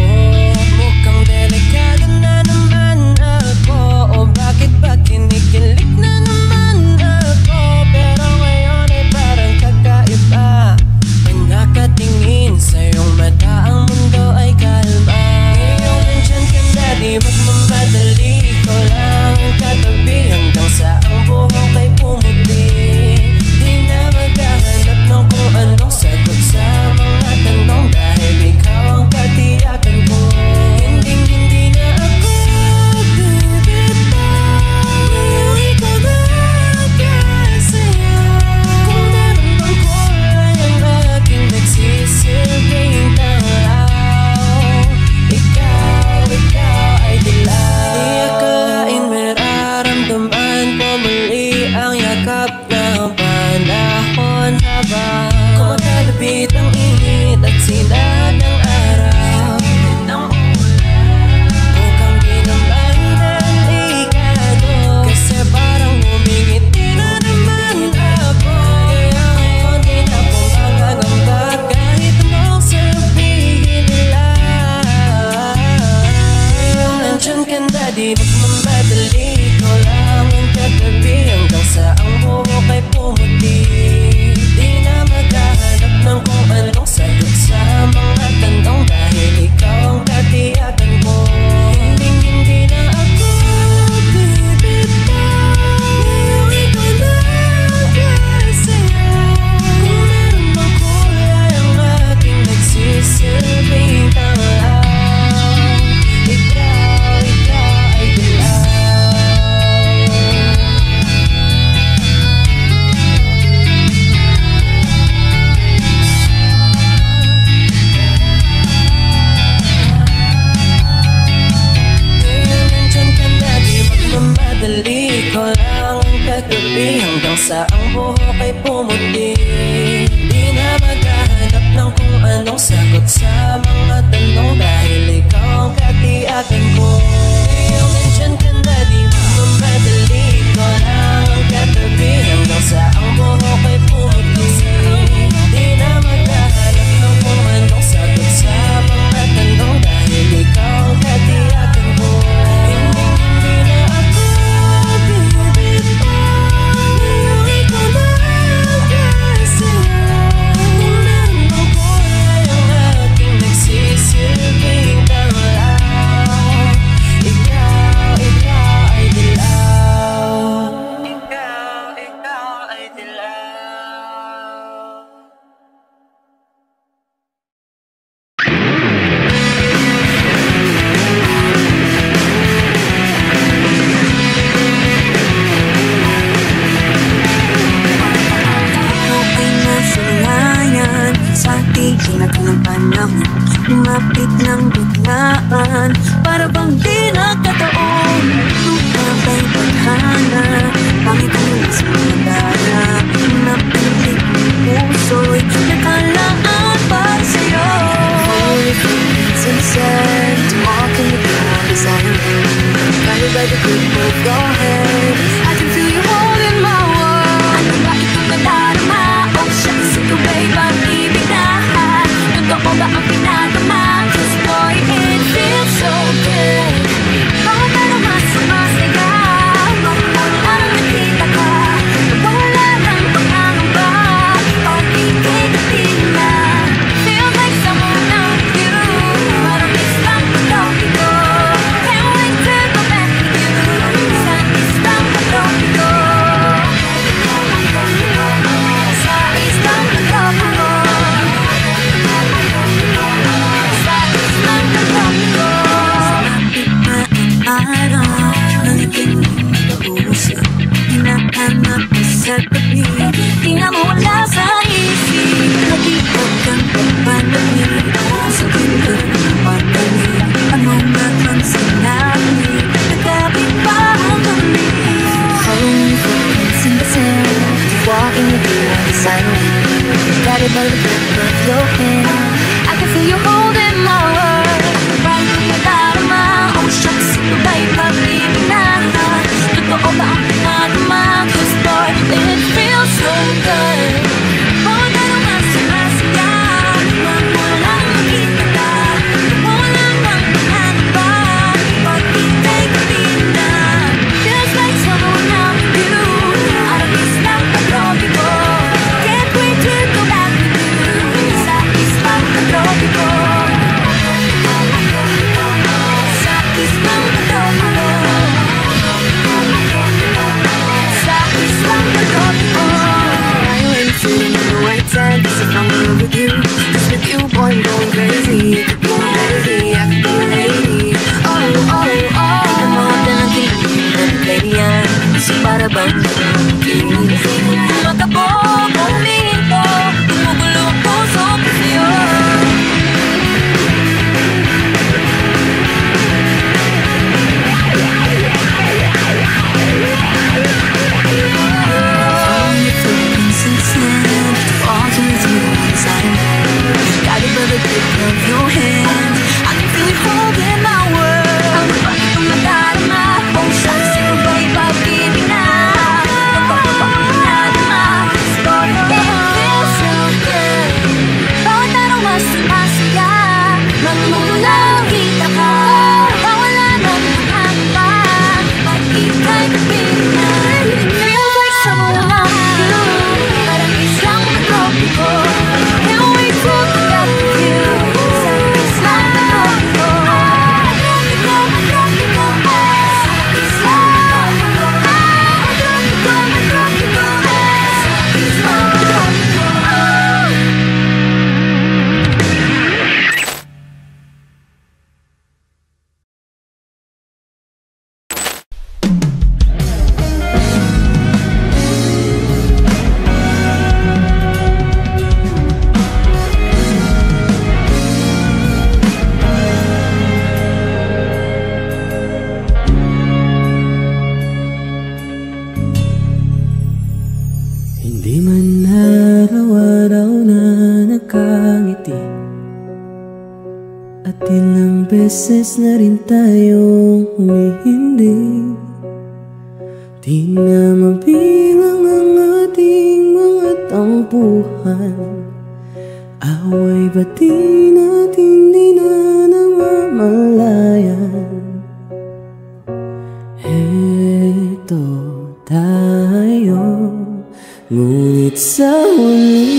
Mukhang delikado na naman ako, o bakit ba kinikilig na naman ako? hanggang sa ang buhok ay pumuti. Di na maghahanap ng kung anong sagot sa mga tanong, dahil ikaw ang katiyakan ko. Iyong nandyan ka na, di mo mamadali, ko lang ang katabi hanggang sa ang buhok ay pumuti. Di na maghahanap ng kung anong sagot sa mga tanong, dahil ikaw ang katiyakan ko. Hindi na ako bibitaw, ngayong ikaw lang kasi kung meron mang kulay ang aking nagsisilbing tanglaw. Ikaw ay dilaw. Ikaw ay dilaw. Okay na sulayan sa tigil ng panahon, lumapit ng biglaan, para bang di nakataon. Lumabay paghana, pangit ang sa madara, napilig ng puso'y nakalaan para sa'yo. Holy feelings inside, to walk in the ground beside you, guided by the good move, go ahead. I can feel you holding my world. Ano ba itong nadarama? Oh shucks, ikaw ba'y pag-ibig na? Totoo ba ang pinagama? 'Cause boy, it feels so good. Bawat ano mas sumasaya, mamula nang nakita ka, wala nang pangangamba, pag-ibig na tingna. Feels like someone knows you, parang islang patopiko. Can't wait to go back to you, sa islang patopiko. Sa islang patopiko. Sa islang patopiko. Araw, nalikin mo kausap, hinahanap mo sa gabi, di na mawala sa isip. Nag-iwag kang pagpanamit, sa ganda ng pagkalit, ano naman sinabi, nagkabit pa ang dami. Following footprints in the sand, walking with you on the sidewalk, guided by the grip of your hand. I can feel you holding my world, right in the darama. Oh shucks, ito ba'y pag-ibig na? Totoo ba ang pinagama? 'Cause boy, it feels so good. Bawat ano mas sumasaya, mamula nang nakita ka, wala nang pangangamba, pag-ibig na tingna. Feels like someone knows you, out of islang patopiko. Can't wait to go back with you, sa islang patopiko. Hindi man araw-araw na nakangiti, at ilang beses na rin tayong humihindi. Di na mabilang ang ating mga tampuhan, away ba't di natin di na namamalayan? Eto tayo, ngunit sa huli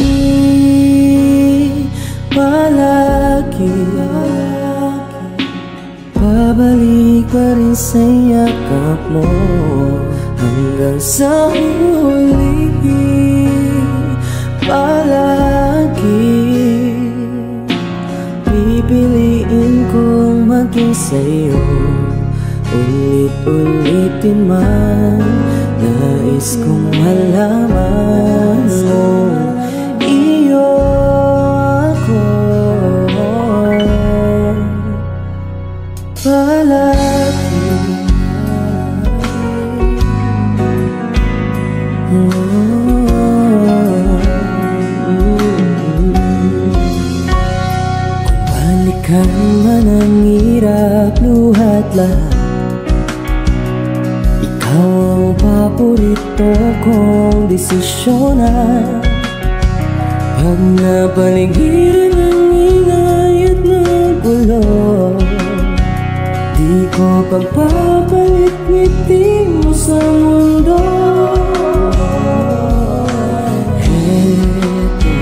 palagi pabalik pa rin sa yakap mo. Hanggang sa huli palagi pipiliin kong maging sa'yo. Ulit-ulitin man, nais kong malaman mo, iyo ako palagi. Kung balikan man ang hirap, luhat lahat, ikaw ang paborito kong desisyonan. Pag napaligiran ng ingay at ng gulo, di ko pagpapalit ngiti mo sa mundo. Eto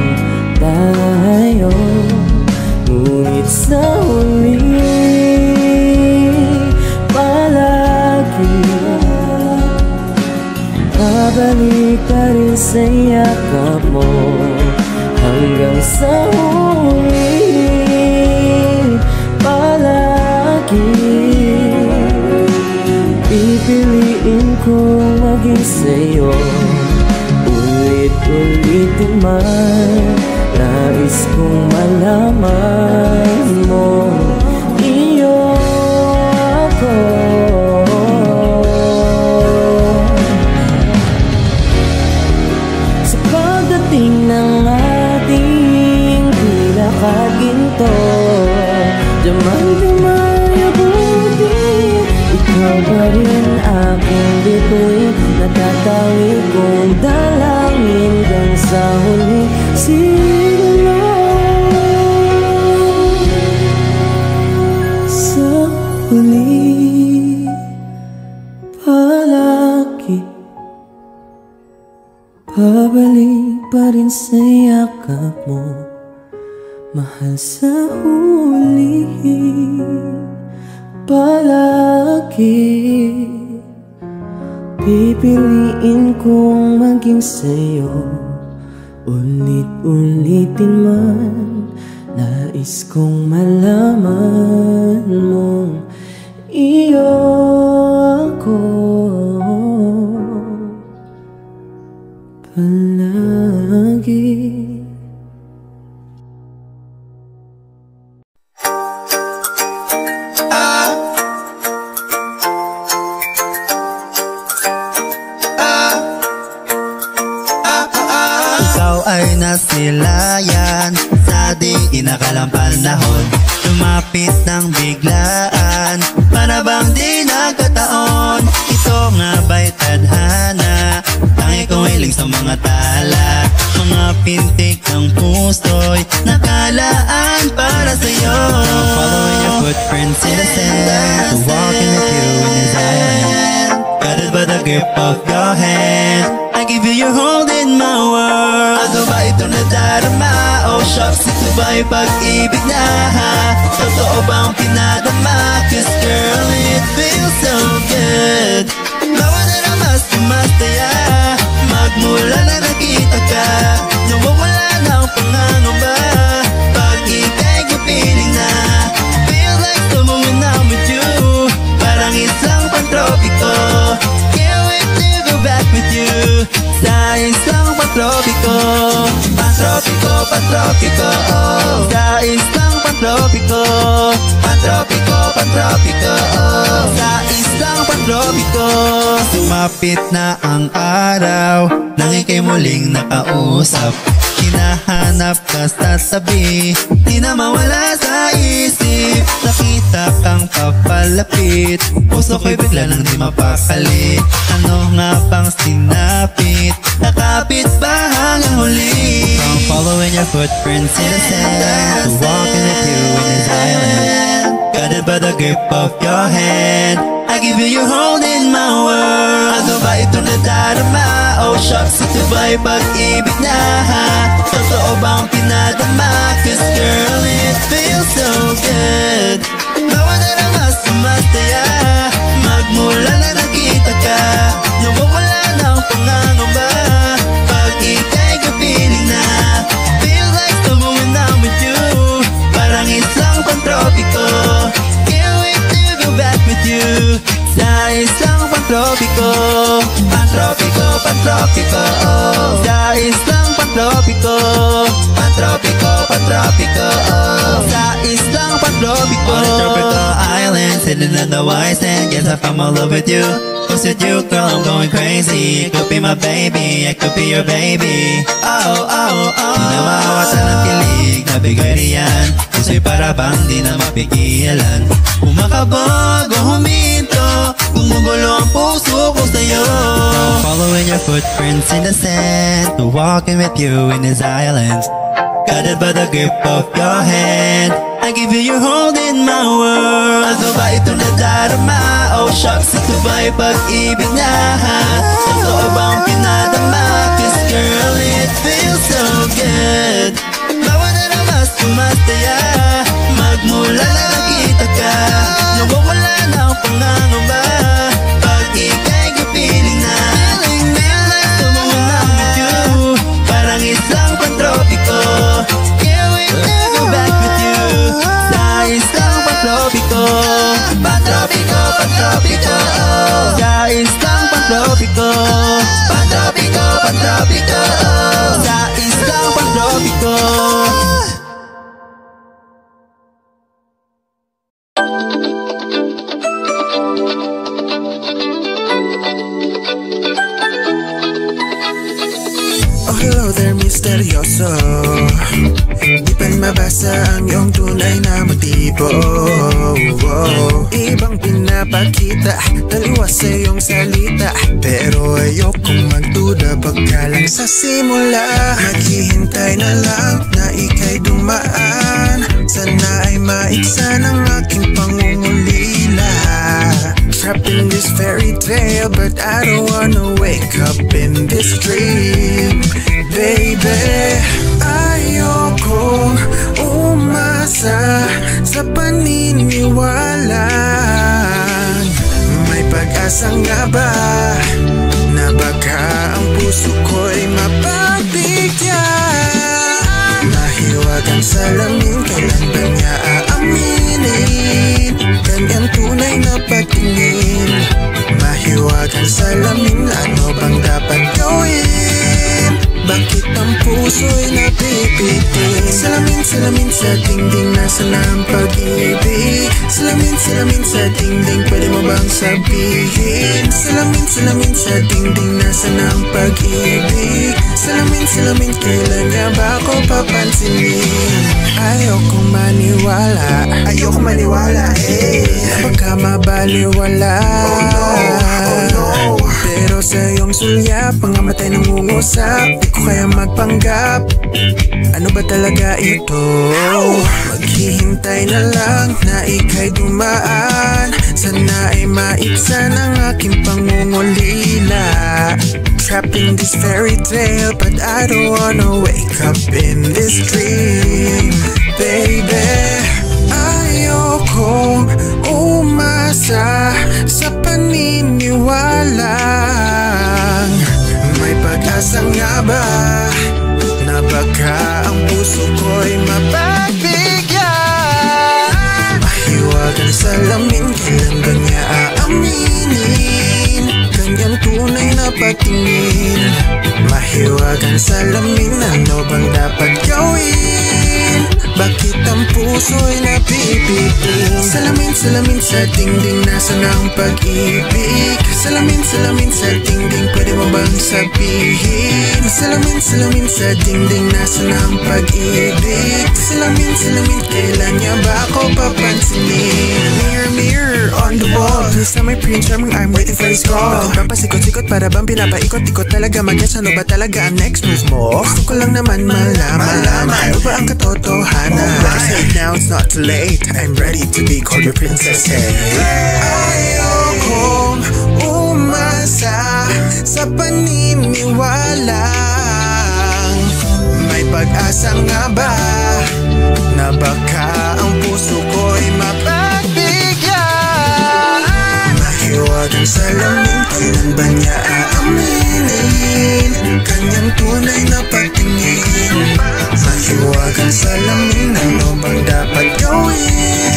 tayo, ngunit sa huli palagi babalik pa rin sa yakap mo. Hanggang sa huli palagi pipiliin kong maging sa'yo. Ulit-ulitin man, nais kong malaman mo, iyo ako. Sa pagdating ng ating pinakaginto, damay-damay abuti, ikaw pa rin aking bituin. Natatawi kong dalangin hanggang sa huli siguro. Sa huli palagi pabalik pa rin sa yakap mo. Mahal, sa huli palagi pipiliin kong maging sa'yo. Ulit-ulitin man, nais kong malaman mo, iyo ako palagi. Ay nasilayan sa di inakalang panahon, lumapit ng biglaan, para bang di nagkataon. Ito nga ba'y tadhana, tangi kong hiling sa mga tala, mga pintik ng puso'y nakalaan para sa'yo. Following your footprints in the sand, walking with you in this island, guided by the grip of your hand, I give you your hold in my world. Ano ba ito nadarama? Oh shucks, ito ba'y pag-ibig na ha? Totoo bang pinadama? Cause girl, it feels so good. Bawa na na mas tumastaya, magmula na nakita ka, nawawala na ang pangangamba. Pag ika'y kapiling na, feel like someone when I'm with you, parang isang pantropiko. Can't wait to go back with you, sa isang pantropiko. Pantropiko, pantropiko, oh. Sa isang pantropiko. Pantropiko, pantropiko. pantropiko. Sa islang pantropiko, sumapit na ang araw nang ika'y muling nakausap. Hinahanap ka sa tabi, di na mawala sa isip. Nakita kang papalapit, puso ko'y bigla nang di mapakali. Ano nga bang sinapit, nakapit ba hanggang huli? From following your footprints in the sand, to walking with you in this island, guided by the grip of your hand, I give you your hold in my world. Ano ba itong nadarama? Oh shucks, ito ba'y pag-ibig na ha? Totoo bang pinadama? Cause girl, it feels so good. Bawa na lang mas sumasaya, magmula na nakita ka, nawawala ng pangangamba pag ika'y kapiling na. Feel like someone when I'm with you, parang isang pantropiko. Can't wait to go back with you. Sa isang pantropiko, pantropiko, pantropiko. Sa islang pantropiko, pantropiko, pantropiko. Sa islang pantropiko. On a tropical island, sitting in the white sand, guess I found my love with you. Cause with you, girl, I'm going crazy. It could be my baby, it could be your baby. Oh, oh, oh. Di na mawatan ng kilig na bigay riyan, gusto'y para bang di na mapigilan. Umakabog o huminto, gumugulo ang puso ko sa'yo. Following your footprints in the sand, to walking with you in these islands, guided by the grip of your hand, I give you your hold in my world. Ano ba ito nadarama? Oh shucks, ito ba'y pag-ibig na ha? Totoo bang pinadama? Cause girl, it feels so good. Bawa na lang mas sumasaya, magmula na nakita ka, nawawala na ang pangangamba pag ika'y kapiling na. Feel like someone when I'm with you, parang isang pantropiko. Can't wait to go back with you. Sa isang pantropiko, pantropiko, pantropiko. Sa isang pantropiko, pantropiko, pantropiko. Sa isang pantropiko. Oh hello there misteryoso, di pa mabasa ang iyong tunay na motibo. Ibang pinapakita, taliwas sa iyong salita, pero ayokong magduda pagkalang sa simula. Maghihintay na lang na ika'y dumaan, sana ay maiksa ng aking pangungulila. Trapped in this fairy tale, but I don't wanna wake up in this dream. Baby, ayokong umasa sa paniniwala. May pag-asa nga ba na baka ang puso ko'y mapagbigyan? Mahiwagang salamin, kailan ba niya aaminin? Ganyan tunay na pagtingin. Mahiwagang salamin, ano bang dapat gawin? Bakit ang puso'y napipitin? Salamin, salamin sa dingding, nasa na ang pag-ibig? Salamin, salamin sa dingding, pwede mo bang sabihin? Salamin, salamin sa dingding, nasa na ang pag-ibig? Salamin, salamin, kailan niya ba ako papansinin? Ayokong maniwala, ayokong maniwala, baka mabaliwala. Oh no, oh no. Pero sa iyong sulyap, mga matay nangungusap, di ko kaya magpanggap. Ano ba talaga ito? Maghihintay na lang na ika'y dumaan, sana ay maiksa ng aking pangungulila. Trapped in this fairy tale, but I don't wanna wake up in this dream. Baby, ayokong umasa sa paniniwala. May pag-asa nga ba na baka ang puso ko'y mapagbigyan? Mahiwagang salamin, kailan ba niya aaminin? Ganyang tunay na patingin. Mahiwagang salamin, ano bang dapat gawin? Bakit ang puso'y napipiting? Salamin, salamin sa dingding, nasa na ang pag-ibig? Salamin, salamin sa dingding, pwede mo bang sabihin? Salamin, salamin sa dingding, nasa na ang pag-ibig? Salamin, salamin, kailan niya ba ako papansinin? Mirror, mirror on the wall, please na my prince, I'm waiting for his call. Bakit ba pasikot-sikot, para bang pinapaikot-ikot talaga? Mag-guess ano ba talaga ang next move mo? Gusto ko lang naman malaman, ano ba ang katotohanan? Say it now, it's not too late, I'm ready to be called your princess. Ayokong umasa sa paniniwala, may pag-asa nga ba na baka ang puso ko'y mapagbigyan? Mahiwagang salamin, kailan ba niya aaminin kanyang tunay na pagtingin? Mahiwagang salamin, ano bang dapat gawin?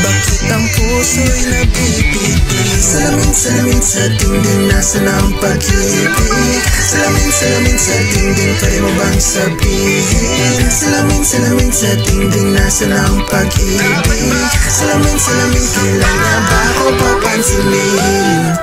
Bakit ang puso'y napipitig? Salamin, salamin sa dingding, nasa na ang pag-ibig? Salamin, salamin sa dingding, pwede mo bang sabihin? Salamin, salamin sa dingding, nasa na ang pag-ibig? Salamin, salamin, kailan na ba ako papansinin?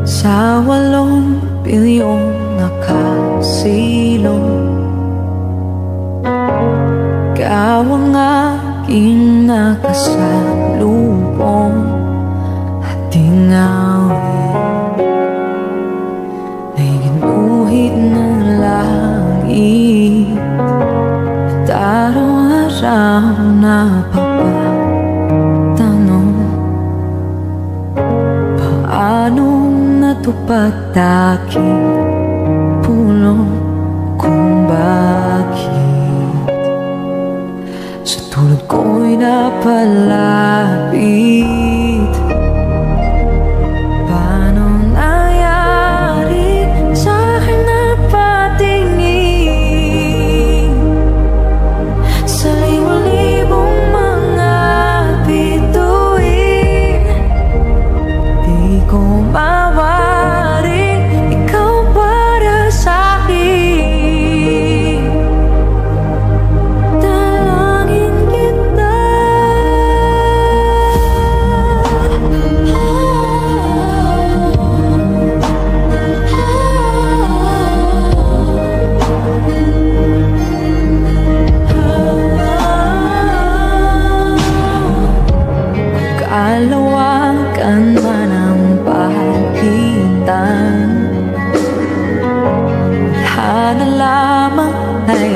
Sa 8 bilyong nakasilong, ikaw ang aking nakasalubong at tingawin ay ginuhit ng langit at araw-araw na papatanong paano natupad aking pulong kung bakit sa tulad ko'y napalapit. Paano nangyari sa'kin napatingin sa libo-libong mga bituin? Di ko mawaring ikaw para sa'kin. Dalangin kita. Kalawakan man ang pagitan, wala na lamang ay